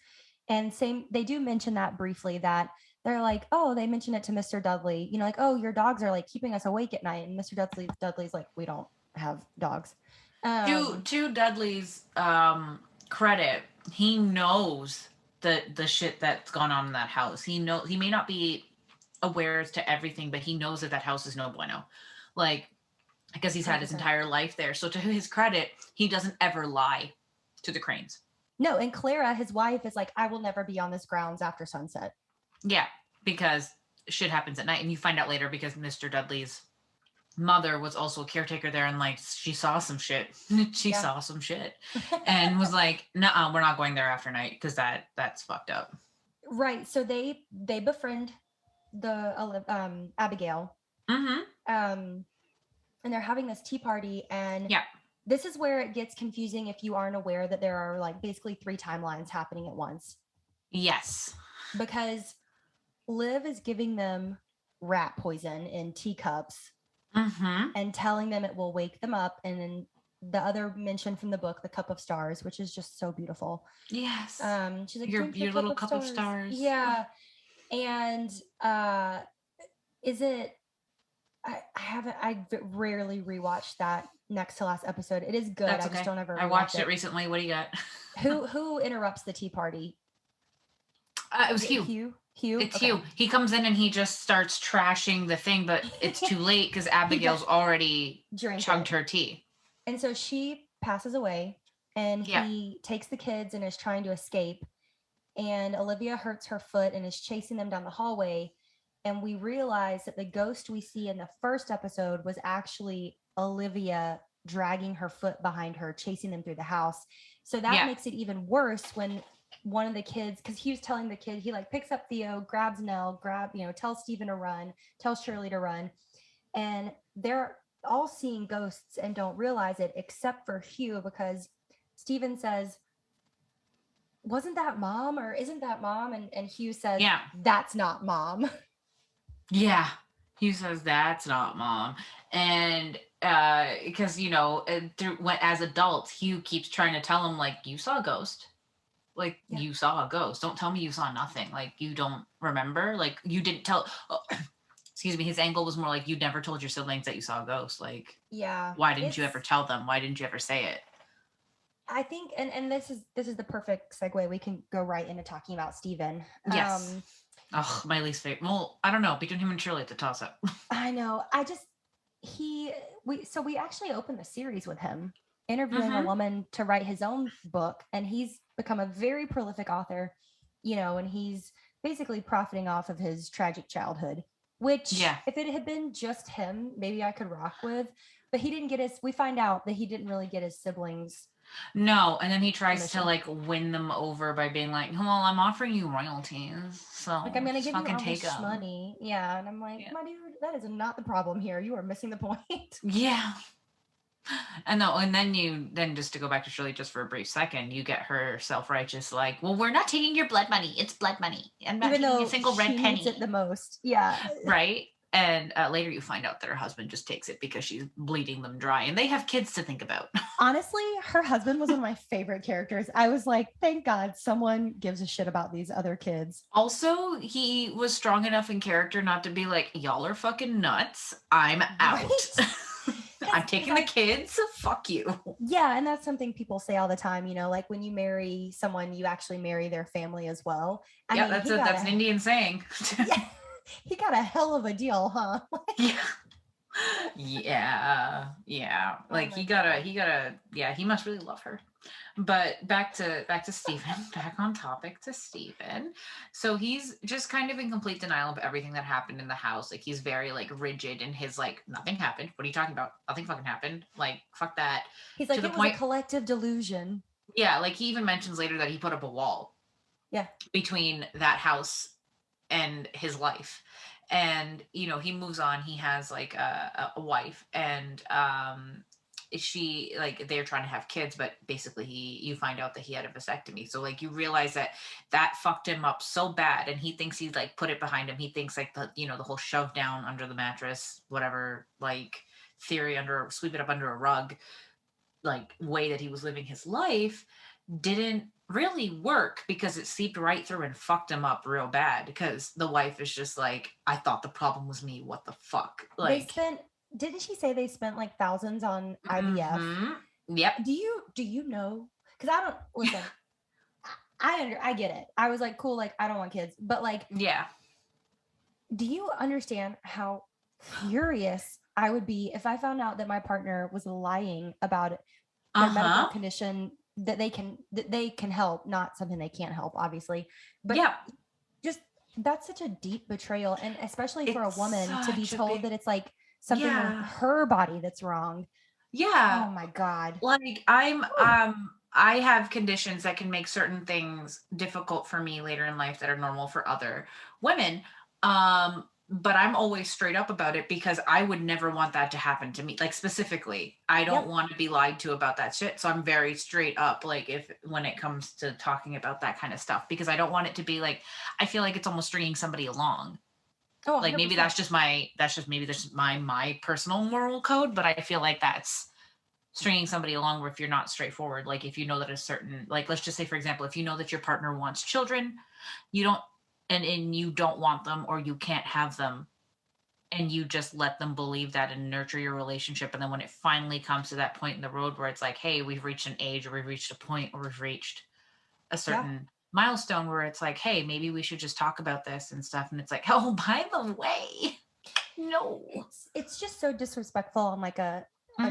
And they do mention that briefly, that they're oh, they mention it to Mr. Dudley, oh, your dogs are keeping us awake at night. And Mr. Dudley's we don't have dogs. To Dudley's credit, he knows the shit that's gone on in that house. He may not be aware to everything, but he knows that house is no bueno. Because he's had his entire life there. So to his credit, he doesn't ever lie to the Cranes. No, and Clara, his wife, is I will never be on this grounds after sunset. Yeah, because shit happens at night. And you find out later because Mr. Dudley's mother was also a caretaker there, and she saw some shit. Saw some shit and was "Nuh-uh, we're not going there after night because that's fucked up." Right. So they befriend the Abigail. Mm-hmm. And they're having this tea party, and this is where it gets confusing if you aren't aware that there are basically 3 timelines happening at once. Yes. Because Liv is giving them rat poison in teacups and telling them it will wake them up. And then the other mention from the book, the Cup of Stars, which is just so beautiful. Yes. She's your little cup of stars. Yeah. And is it, I rarely rewatched that next to last episode. It is good. That's I just don't ever. I watched it recently. What do you got? Who interrupts the tea party? It was Hugh. Hugh. It's Hugh. He comes in and he just starts trashing the thing, but it's too late because Abigail's already chugged her tea. And so she passes away, and he takes the kids and is trying to escape. And Olivia hurts her foot and is chasing them down the hallway. And we realize that the ghost we see in the first episode was actually Olivia dragging her foot behind her, chasing them through the house. So that makes it even worse when one of the kids, because he was telling the kid, he picks up Theo, grabs Nell, tells Stephen to run, tells Shirley to run. And they're all seeing ghosts and don't realize it, except for Hugh, because Stephen says, "Wasn't that mom, or isn't that mom?" And Hugh says, "That's not mom." Yeah. Hugh says, "That's not mom." And because, as adults, Hugh keeps trying to tell him, you saw a ghost. You saw a ghost. Don't tell me you saw nothing. You don't remember. You didn't tell. Oh, excuse me. His angle was more you never told your siblings that you saw a ghost. Why didn't you ever tell them? Why didn't you ever say it? I think, and this is the perfect segue. We can go right into talking about Stephen. Yes. My least favorite. Well, I don't know. Between him and Shirley, it's a toss up. I know. We actually opened the series with him interviewing a woman to write his own book, and he's become a very prolific author, and he's basically profiting off of his tragic childhood, which if it had been just him, maybe I could rock with, but we find out that he didn't really get his siblings. No, and then he tries to win them over by being well, I'm offering you royalties, so I'm gonna give you all this money. Yeah, and I'm my dude, that is not the problem here. You are missing the point. Yeah. And then just to go back to Shirley just for a brief second, you get her self-righteous well, we're not taking your blood money. It's blood money. I'm not taking a single red penny. Needs it the most. Yeah. Right. And later you find out that her husband just takes it because she's bleeding them dry, and they have kids to think about. Honestly, her husband was one of my favorite characters. I was like, thank God someone gives a shit about these other kids. Also, he was strong enough in character not to be like, y'all are fucking nuts. I'm out. Right? I'm taking the kids. Fuck you. Yeah, and that's something people say all the time, like when you marry someone, you actually marry their family as well. I mean, that's an Indian saying. Yeah, he got a hell of a deal, huh? Yeah. Like he gotta yeah, he must really love her. But back to Stephen, back on topic to Stephen. So he's just kind of in complete denial of everything that happened in the house. Like he's very like rigid in his like, nothing happened. What are you talking about? Nothing fucking happened. Like, fuck that. He's like, it was a collective delusion. Yeah, like he even mentions later that he put up a wall. Yeah. Between that house and his life. And he moves on. He has like a wife, and she, like, they're trying to have kids, but basically you find out that he had a vasectomy. So like you realize that fucked him up so bad, and he thinks he's like put it behind him. He thinks like the whole shove down under the mattress, whatever, like theory, sweep it up under a rug, like way that he was living his life didn't really work, because it seeped right through and fucked him up real bad, because the wife is just like, I thought the problem was me. What the fuck? Like, didn't she say they spent like thousands on IVF? Mm-hmm. Yep. Do you know? Because I don't listen. I get it. I was like, cool, like I don't want kids, but like, yeah. Do you understand how furious I would be if I found out that my partner was lying about their medical condition that they can help, not something they can't help, obviously. But yeah, just that's such a deep betrayal, and especially for a woman to be told that it's like something with her body that's wrong. Yeah. Oh my God. Like I have conditions that can make certain things difficult for me later in life that are normal for other women. But I'm always straight up about it, because I would never want that to happen to me. Like specifically, I don't want to be lied to about that shit. So I'm very straight up, like when it comes to talking about that kind of stuff, because I don't want it to be like, I feel like it's almost stringing somebody along. Oh, like 100%. Maybe that's just my personal moral code, but I feel like that's stringing somebody along, where if you're not straightforward, like if you know that a certain, like, let's just say, for example, if you know that your partner wants children, you don't, and you don't want them, or you can't have them, and you just let them believe that and nurture your relationship. And then when it finally comes to that point in the road where it's like, hey, we've reached an age, or we've reached a point, or we've reached a certain milestone where it's like, hey, maybe we should just talk about this and stuff. And it's like, oh, by the way, no. It's just so disrespectful on like a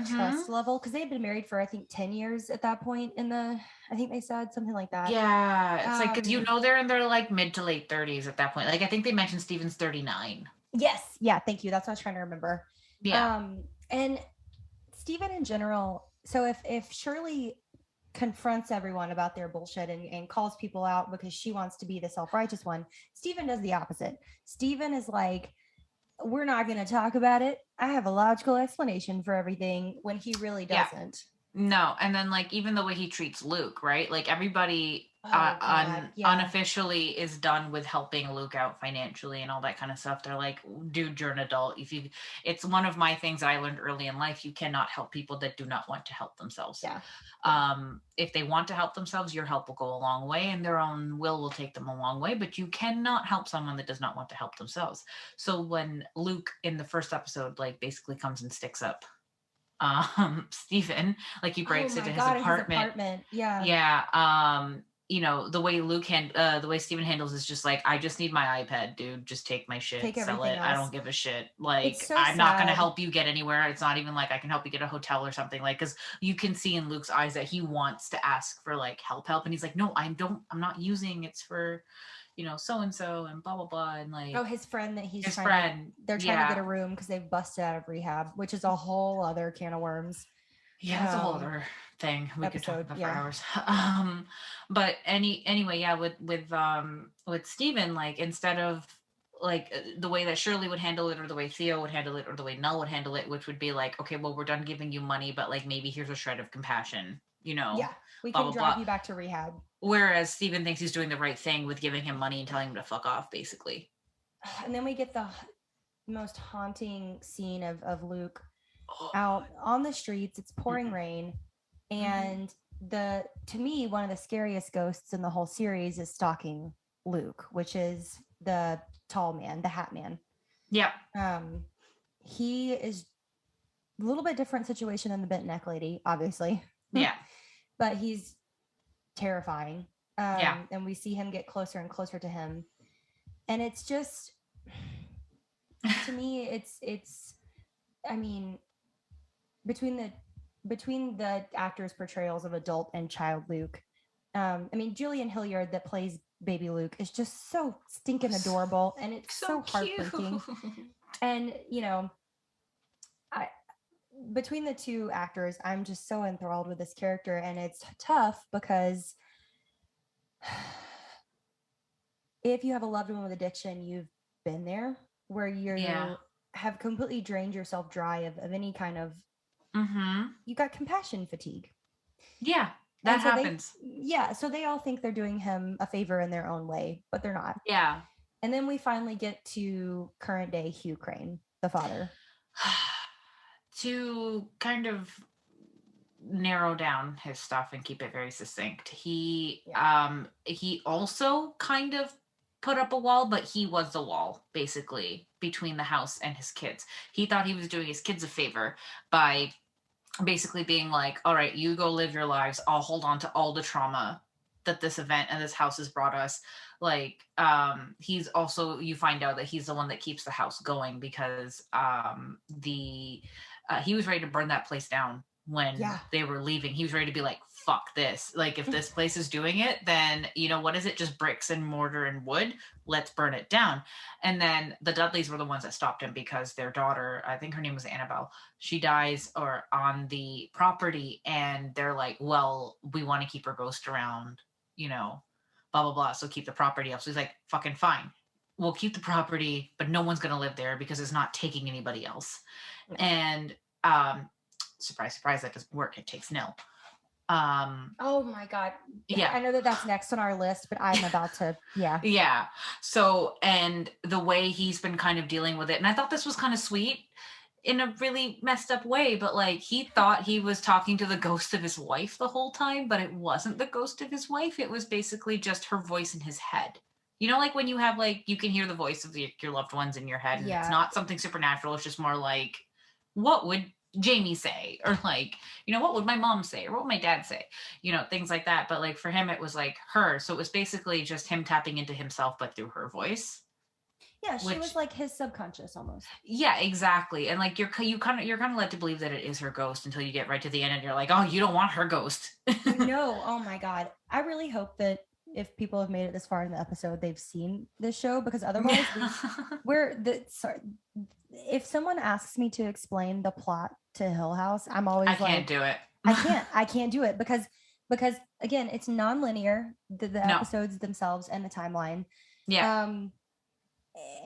trust level, because they had been married for I think 10 years at that point I think they said something like that. Yeah, it's like, because they're in their like mid to late 30s at that point. Like I think they mentioned Steven's 39. Yes, yeah, thank you. That's what I was trying to remember. Yeah. And Steven in general, so if Shirley confronts everyone about their bullshit and calls people out because she wants to be the self-righteous one, Steven does the opposite. Steven is like, we're not going to talk about it. I have a logical explanation for everything, when he really doesn't. No. And then like, even the way he treats Luke, right? Like everybody unofficially is done with helping Luke out financially and all that kind of stuff. They're like, dude, you're an adult. It's one of my things that I learned early in life. You cannot help people that do not want to help themselves. Yeah. If they want to help themselves, your help will go a long way, and their own will take them a long way, but you cannot help someone that does not want to help themselves. So when Luke in the first episode, like basically comes and sticks up Stephen, like he breaks into his apartment. Yeah. The way the way Steven handles is just like, I just need my iPad, dude. Just take my shit, sell it. I don't give a shit. Like, so I'm not going to help you get anywhere. It's not even like I can help you get a hotel or something. Like, because you can see in Luke's eyes that he wants to ask for like help. And he's like, no, I'm not using, it's for, so-and-so and blah, blah, blah. And like, his friend that they're trying to get a room because they've busted out of rehab, which is a whole other can of worms. Yeah, that's a whole other thing we could talk about for hours. But anyway, yeah, with Steven, like, instead of like the way that Shirley would handle it, or the way Theo would handle it, or the way Null would handle it, which would be like, okay, well, we're done giving you money, but like maybe here's a shred of compassion, Yeah, we can drive you back to rehab. Whereas Steven thinks he's doing the right thing with giving him money and telling him to fuck off, basically. And then we get most haunting scene of Luke Oh, out on the streets. It's pouring mm-mm. rain. Mhm. And to me, one of the scariest ghosts in the whole series is stalking Luke, which is the tall man, the hat man. Yep. Um, he is a little bit different situation than the bent neck lady, obviously, Yeah. but he's terrifying. Yeah. And we see him get closer and closer to him. And it's just, to me, it's I mean, between the actors' portrayals of adult and child Luke, I mean, Julian Hilliard that plays baby Luke is just so stinking adorable, and it's So so cute. heartbreaking. And I between the two actors, I'm just so enthralled with this character, and it's tough because if you have a loved one with addiction, you've been there where Yeah. you have completely drained yourself dry of any kind of, Mm-hmm. you got compassion fatigue. Yeah. That And so they, happens. yeah, so they all think they're doing him a favor in their own way, but they're not. Yeah. And then we finally get to current day Hugh Crane, the father. To kind of narrow down his stuff and keep it very succinct, Yeah. he also kind of put up a wall, but he was the wall basically between the house and his kids. He thought he was doing his kids a favor by basically being like, all right, you go live your lives, I'll hold on to all the trauma that this event and this house has brought us. Like, he's also, you find out that he's the one that keeps the house going because the he was ready to burn that place down when Yeah. they were leaving. He was ready to be like, fuck this, like if this place is doing it, then you know what is it, just bricks and mortar and wood, let's burn it down. And then the Dudleys were the ones that stopped him because their daughter, I think her name was Annabelle, she dies or on the property, and they're like, well, we want to keep her ghost around, you know, blah blah blah, so keep the property up. So he's like, fucking fine, we'll keep the property, but no one's going to live there because it's not taking anybody else. No. And surprise surprise, that doesn't work, it takes nil. Oh my God. Yeah. I know that that's next on our list, but I'm about to, yeah. Yeah. So, and the way he's been kind of dealing with it, and I thought this was kind of sweet in a really messed up way, but like he thought he was talking to the ghost of his wife the whole time, but it wasn't the ghost of his wife. It was basically just her voice in his head. You know, like when you have like, you can hear the voice of your loved ones in your head, and it's Yeah. not something supernatural. It's just more like, what would Jamie say? Or like, you know, what would my mom say? Or what would my dad say? You know, things like that. But like for him, it was like her. So it was basically just him tapping into himself, but through her voice. Yeah, she was Which, like his subconscious almost. yeah, exactly. And like you're kind of led to believe that it is her ghost until you get right to the end, and you're like, oh, you don't want her ghost. No, oh my God. I really hope that if people have made it this far in the episode, they've seen this show, because otherwise sorry, if someone asks me to explain the plot to Hill House, I'm always I can't like, do it. I can't do it because again, it's non-linear, the No. episodes themselves and the timeline. Yeah.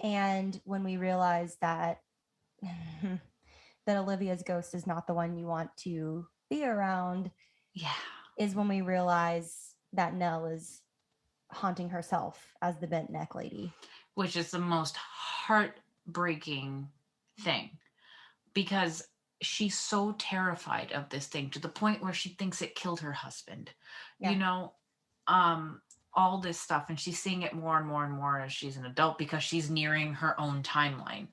And when we realize that that Olivia's ghost is not the one you want to be around, Yeah. is when we realize that Nell is haunting herself as the bent neck lady. Which is the most heartbreaking thing, because she's so terrified of this thing to the point where she thinks it killed her husband. Yeah. You know, all this stuff, and she's seeing it more and more and more as she's an adult because she's nearing her own timeline.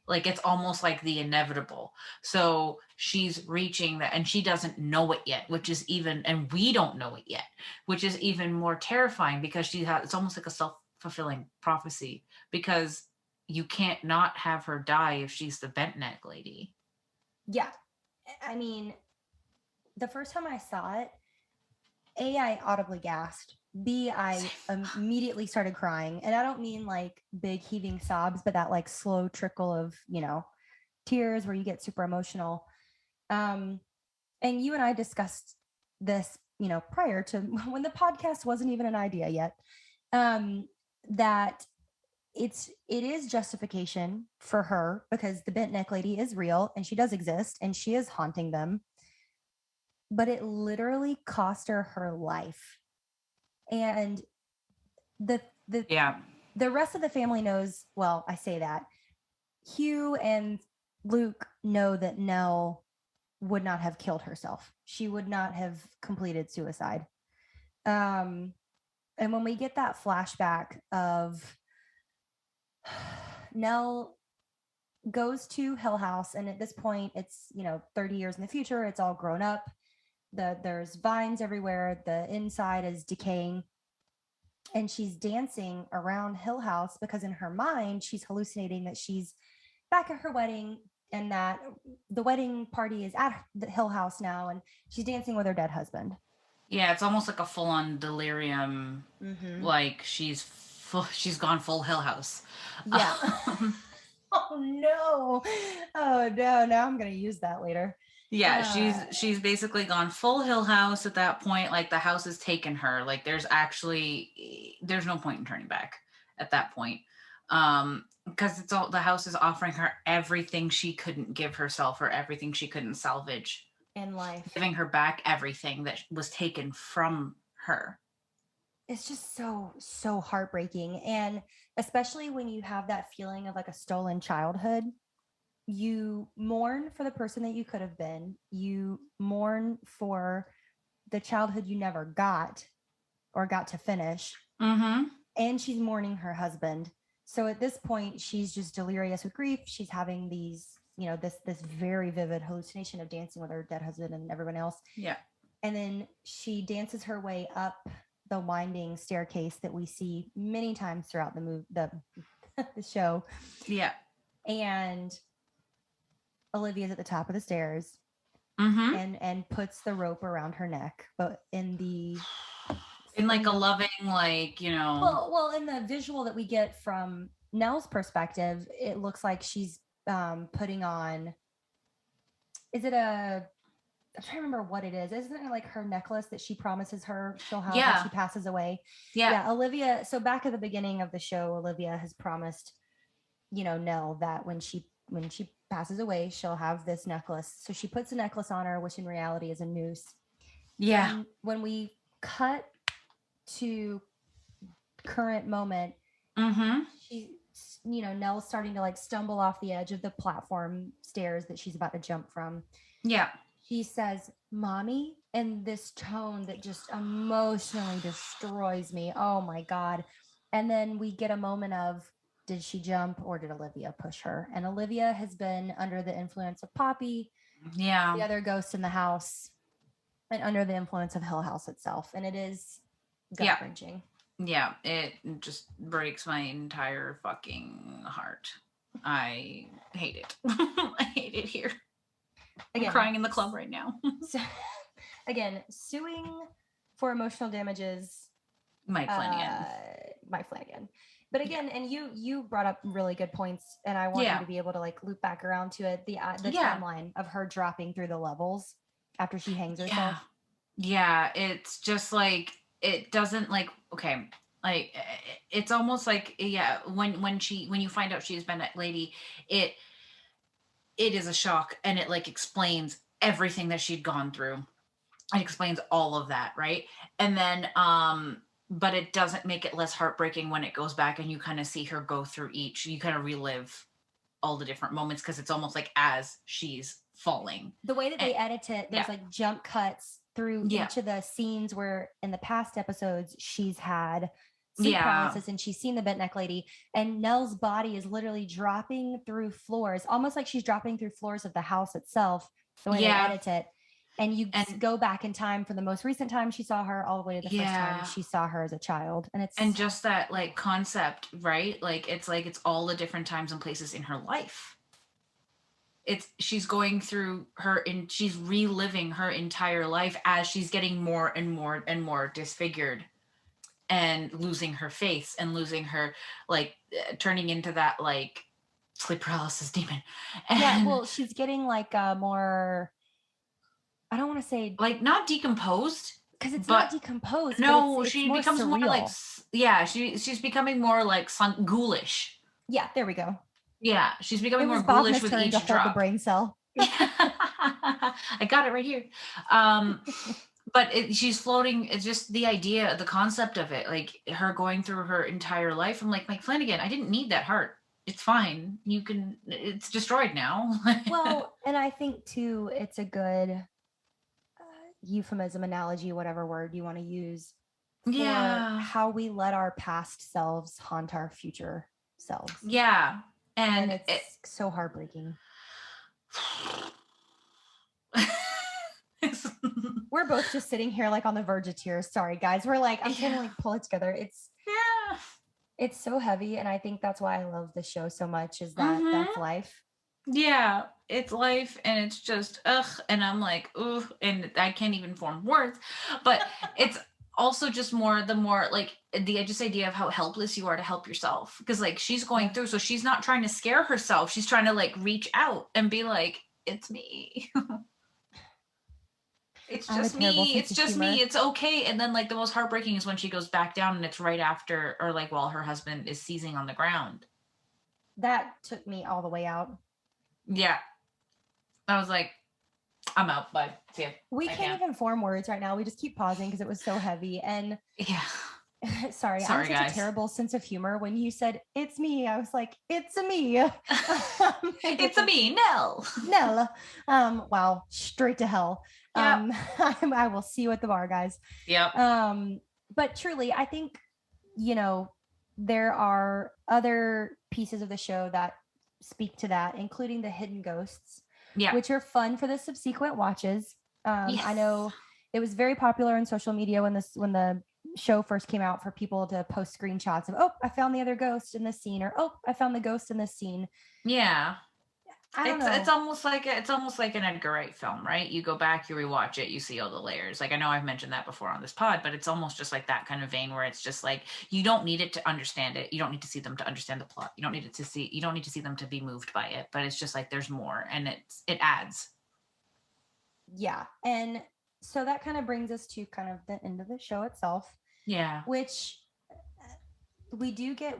Like it's almost like the inevitable. So she's reaching that, and she doesn't know it yet, which is even, and we don't know it yet, which is even more terrifying because she has, it's almost like a self-fulfilling prophecy, because you can't not have her die if she's the bent neck lady. Yeah. I mean, the first time I saw it, I audibly gasped. B, I immediately started crying. And I don't mean like big heaving sobs, but that like slow trickle of, tears where you get super emotional. And you and I discussed this, prior to when the podcast wasn't even an idea yet, that it is justification for her because the bent neck lady is real and she does exist and she is haunting them. But it literally cost her life. And the Yeah. the rest of the family knows, well, I say that, Hugh and Luke know that Nell would not have killed herself. She would not have completed suicide. And when we get that flashback of Nell goes to Hill House, and at this point, it's 30 years in the future. It's all grown up. There's vines everywhere. The inside is decaying, and she's dancing around Hill House because in her mind, she's hallucinating that she's back at her wedding and that the wedding party is at the Hill House now, and she's dancing with her dead husband. Yeah, it's almost like a full-on delirium. Like she's gone full Hill House. Yeah. Oh no. Oh no. Now I'm gonna use that later. Yeah, she's basically gone full Hill House at that point. Like the house has taken her. Like there's no point in turning back at that point. Because the house is offering her everything she couldn't give herself or everything she couldn't salvage in life, giving her back everything that was taken from her. It's just so heartbreaking, and especially when you have that feeling of like a stolen childhood, you mourn for the person that you could have been. You mourn for the childhood you never got or got to finish. And she's mourning her husband. So at this point, she's just delirious with grief. She's having these, this very vivid hallucination of dancing with her dead husband and everyone else. Yeah. And then she dances her way up the winding staircase that we see many times throughout the show. Yeah. And Olivia's at the top of the stairs and puts the rope around her neck, but in like a loving, like, well, in the visual that we get from Nell's perspective, it looks like she's putting on, I'm trying to remember what it is. Isn't it like her necklace that she promises her she'll have when she passes away? Yeah. Olivia. So back at the beginning of the show, Olivia has promised, Nell that when she passes away, she'll have this necklace. So she puts a necklace on her, which in reality is a noose. Yeah. And when we cut to current moment, she, Nell's starting to like stumble off the edge of the platform stairs that she's about to jump from. Yeah. She says, "Mommy," in this tone that just emotionally destroys me. Oh my God. And then we get a moment of, did she jump or did Olivia push her? And Olivia has been under the influence of Poppy, the other ghost in the house, and under the influence of Hill House itself. And it is gut-wrenching. Yeah, it just breaks my entire fucking heart. I hate it. I hate it here. Again, I'm crying in the club right now. So, again, suing for emotional damages. Mike Flanagan. But again, and you brought up really good points, and I want you to be able to like loop back around to it. The timeline of her dropping through the levels after she hangs herself. Yeah, it's just like, it doesn't like, okay, like it's almost like, when you find out she's been a lady, it is a shock, and it like explains everything that she'd gone through. It explains all of that, right? And then but it doesn't make it less heartbreaking when it goes back and you kind of see her go through you kind of relive all the different moments, because it's almost like as she's falling. The way that they edit it, there's like jump cuts through each of the scenes where in the past episodes she's had sleep paralysis and she's seen the bent neck lady, and Nell's body is literally dropping through floors, almost like she's dropping through floors of the house itself, the way they edit it. And you go back in time for the most recent time she saw her, all the way to the first time she saw her as a child. And just that like concept, right? Like it's all the different times and places in her life. She's going through she's reliving her entire life as she's getting more and more and more disfigured, and losing her face and losing her, like turning into that like sleep paralysis demon. And she's getting like more, I don't want to say like not decomposed, because it's not decomposed. No, it's she more becomes surreal. more like she's becoming more like ghoulish. Yeah, there we go. Yeah, she's becoming more ghoulish with each drop. The brain cell. I got it right here. But she's floating. It's just the idea, the concept of it, like her going through her entire life. I'm like, Mike Flanagan, I didn't need that heart. it's fine. It's destroyed now. Well, and I think too, it's a good euphemism, analogy, whatever word you want to use, for Yeah. how we let our past selves haunt our future selves. Yeah. And it's so heartbreaking. We're both just sitting here like on the verge of tears. Sorry, guys. We're like, I'm trying to like pull it together. It's so heavy. And I think that's why I love the show so much, is that that's life. Yeah, it's life, and it's just ugh, and I'm like ugh, and I can't even form words. But it's also just the more like the just idea of how helpless you are to help yourself, because like she's going through, so she's not trying to scare herself. She's trying to like reach out and be like, it's me. It's just me. It's just me. It's okay. And then like the most heartbreaking is when she goes back down, and it's right after, or like while her husband is seizing on the ground. That took me all the way out. Yeah. I was like, I'm out. Bye. See ya. We can't even form words right now. We just keep pausing because it was so heavy. And yeah. Sorry, I have such guys. a terrible sense of humor. When you said it's me, I was like, it's a me. It's a me, Nell. Nell. Wow, straight to hell. Yep. I will see you at the bar, guys. Yep. But truly, I think, you know, there are other pieces of the show that speak to that, including the hidden ghosts, which are fun for the subsequent watches. Yes. I know it was very popular on social media when the show first came out, for people to post screenshots of, oh, I found the other ghost in this scene, or oh, I found the ghost in this scene. Yeah. I don't know. It's almost like an Edgar Wright film, right? You go back, you rewatch it, you see all the layers. Like I know I've mentioned that before on this pod, but it's almost just like that kind of vein where it's just like you don't need it to understand it. You don't need to see them to understand the plot. You don't need to see them to be moved by it. But it's just like there's more, and it adds. Yeah, and so that kind of brings us to kind of the end of the show itself. Yeah. Which we do get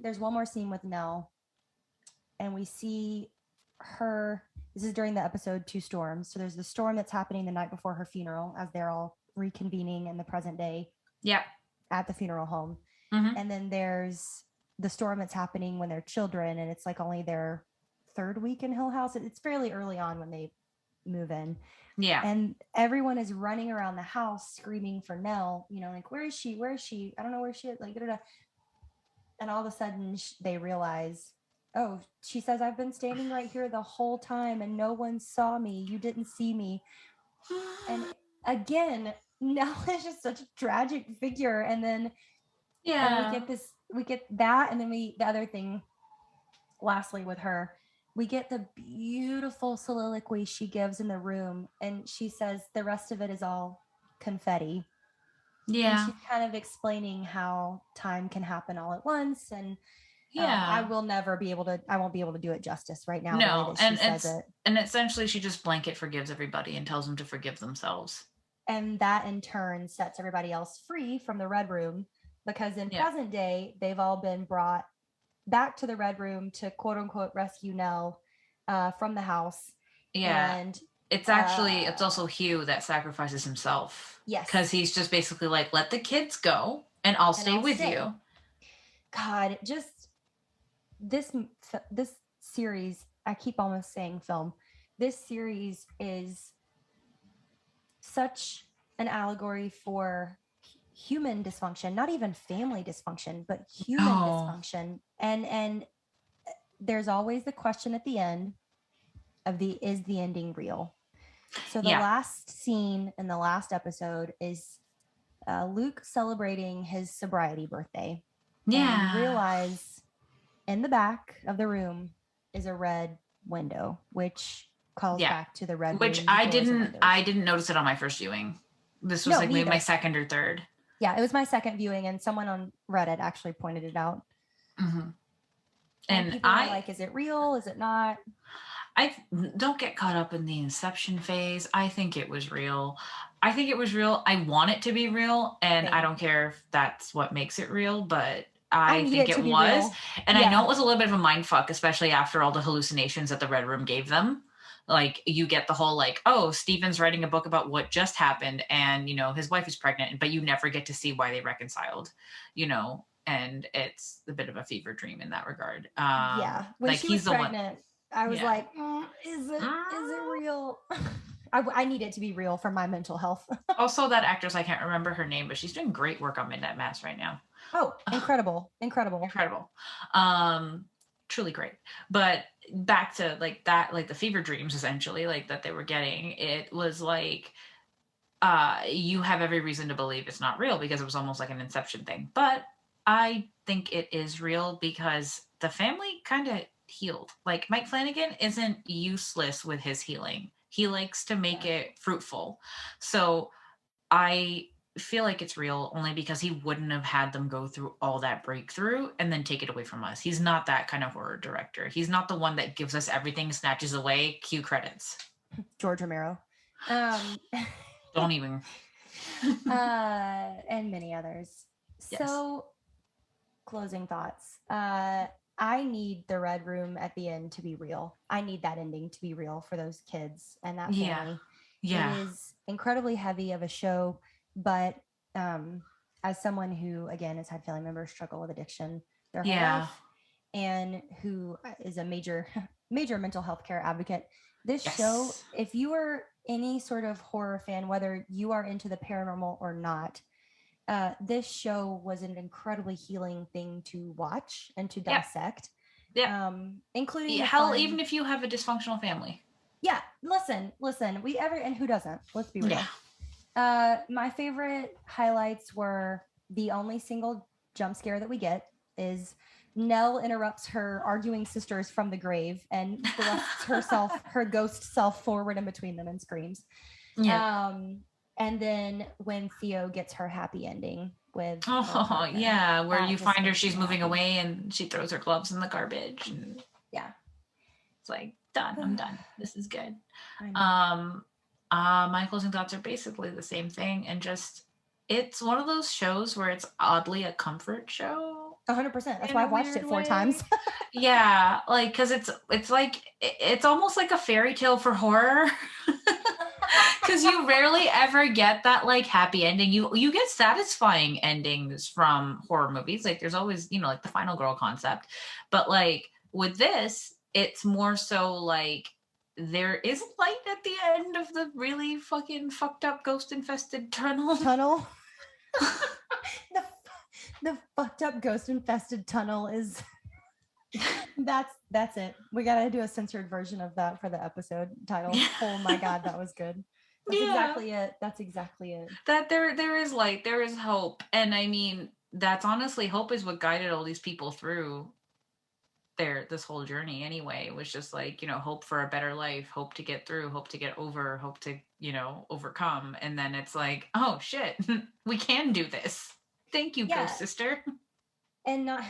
there's one more scene with Nell, and we see her. This is during the episode Two Storms. So there's the storm that's happening the night before her funeral, as they're all reconvening in the present day. Yep. At the funeral home. Mm-hmm. And then there's the storm that's happening when they're children, and it's like only their third week in Hill House. It's fairly early on when they move in. Yeah. And everyone is running around the house screaming for Nell, you know, like, where is she? Where is she? I don't know where she is. Like, da-da-da. And all of a sudden they realize, oh, she says, I've been standing right here the whole time and no one saw me. You didn't see me. And again, Nell is just such a tragic figure. And then we get that. And then the other thing, lastly with her, we get the beautiful soliloquy she gives in the room. And she says the rest of it is all confetti. Yeah. And she's kind of explaining how time can happen all at once. And I won't be able to do it justice right now. No, and essentially she just blanket forgives everybody and tells them to forgive themselves. And that in turn sets everybody else free from the Red Room, because in present day, they've all been brought back to the Red Room to quote unquote rescue Nell from the house. Yeah. And it's also Hugh that sacrifices himself. Yes. Because he's just basically like, let the kids go and I'll stay with you. God, just this series, I keep almost saying film. This series is such an allegory for human dysfunction, not even family dysfunction, but human dysfunction. And there's always the question at the end of is the ending real? So the last scene in the last episode is Luke celebrating his sobriety birthday. Yeah. And you realize in the back of the room is a red window, which calls back to the red. Which I didn't notice it on my first viewing. This was maybe my second or third. Yeah, it was my second viewing, and someone on Reddit actually pointed it out. Mm-hmm. And people are like, is it real? Is it not? I don't get caught up in the Inception phase. I think it was real. I want it to be real, and I don't care if that's what makes it real, but I think it was. Real. And I know it was a little bit of a mind fuck, especially after all the hallucinations that the Red Room gave them. Like, you get the whole like, oh, Steven's writing a book about what just happened, and, you know, his wife is pregnant, but you never get to see why they reconciled, you know. and it's a bit of a fever dream in that regard. Yeah, when Like she was he's the one. pregnant, I was Yeah. like, is it real? I need it to be real for my mental health. Also, that actress, I can't remember her name, but she's doing great work on Midnight Mass right now. Oh, incredible. Incredible. Truly great. But back to like that, like the fever dreams essentially, like that they were getting, it was like you have every reason to believe it's not real because it was almost like an inception thing. But I think it is real because the family kind of healed. Like Mike Flanagan isn't useless with his healing. He likes to make it fruitful. So I feel like it's real only because he wouldn't have had them go through all that breakthrough and then take it away from us. He's not that kind of horror director. He's not the one that gives us everything, snatches away, cue credits. George Romero. Don't even. And many others. Yes. So, closing thoughts. I need the Red Room at the end to be real. I need that ending to be real for those kids and that family. Yeah. It is incredibly heavy of a show, but as someone who, again, has had family members struggle with addiction their whole life and who is a major mental health care advocate, this show, if you are any sort of horror fan, whether you are into the paranormal or not, this show was an incredibly healing thing to watch and to dissect. Yeah. Including even if you have a dysfunctional family. Yeah. Listen, and who doesn't? Let's be real. My favorite highlights were the only single jump scare that we get is Nell interrupts her arguing sisters from the grave and thrusts her ghost self forward in between them and screams. Yeah. And then when Theo gets her happy ending with where you find her, she's moving away and she throws her gloves in the garbage. And it's like, done. I'm done. This is good. My closing thoughts are basically the same thing, and just it's one of those shows where it's oddly a comfort show. 100%. That's why I've watched it 4 times. Yeah, like because it's like it's almost like a fairy tale for horror. Because you rarely ever get that like happy ending. You get satisfying endings from horror movies. Like there's always, like the final girl concept. But like with this, it's more so like there is light at the end of the really fucking fucked up ghost infested tunnel. The fucked up ghost infested tunnel is that's it. We gotta do a censored version of that for the episode title. Oh my god, that was good. That's exactly it. That there is light, there is hope. And I mean, that's honestly, hope is what guided all these people through this whole journey anyway. It was just like, hope for a better life, hope to get through, hope to get over, hope to, overcome. And then it's like, oh shit, we can do this. Thank you, ghost sister. And not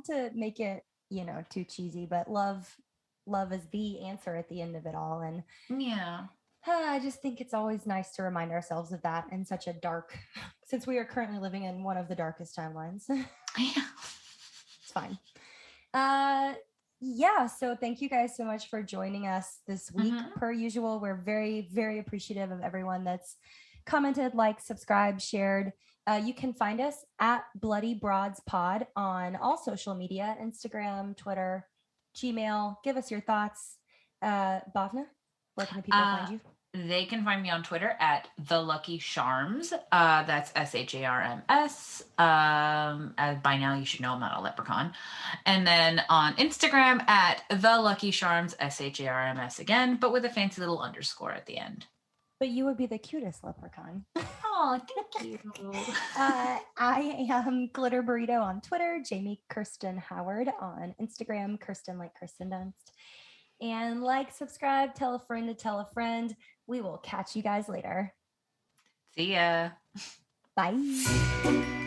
to make it, too cheesy, but love is the answer at the end of it all. And I just think it's always nice to remind ourselves of that in such a dark, since we are currently living in one of the darkest timelines. It's fine. So thank you guys so much for joining us this week. Per usual, we're very, very appreciative of everyone that's commented, liked, subscribed, shared. You can find us at Bloody Broads Pod on all social media, Instagram, Twitter, Gmail. Give us your thoughts. Bhavna, where can the people find you? They can find me on Twitter at The Lucky Charms. That's SHARMS. By now you should know I'm not a leprechaun. And then on Instagram at The Lucky Charms, SHARMS again, but with a fancy little underscore at the end. But you would be the cutest leprechaun. Oh, thank you. I am Glitter Burrito on Twitter, Jamie Kirsten Howard on Instagram, Kirsten like Kirsten Dunst. And subscribe, tell a friend to tell a friend. We will catch you guys later. See ya. Bye.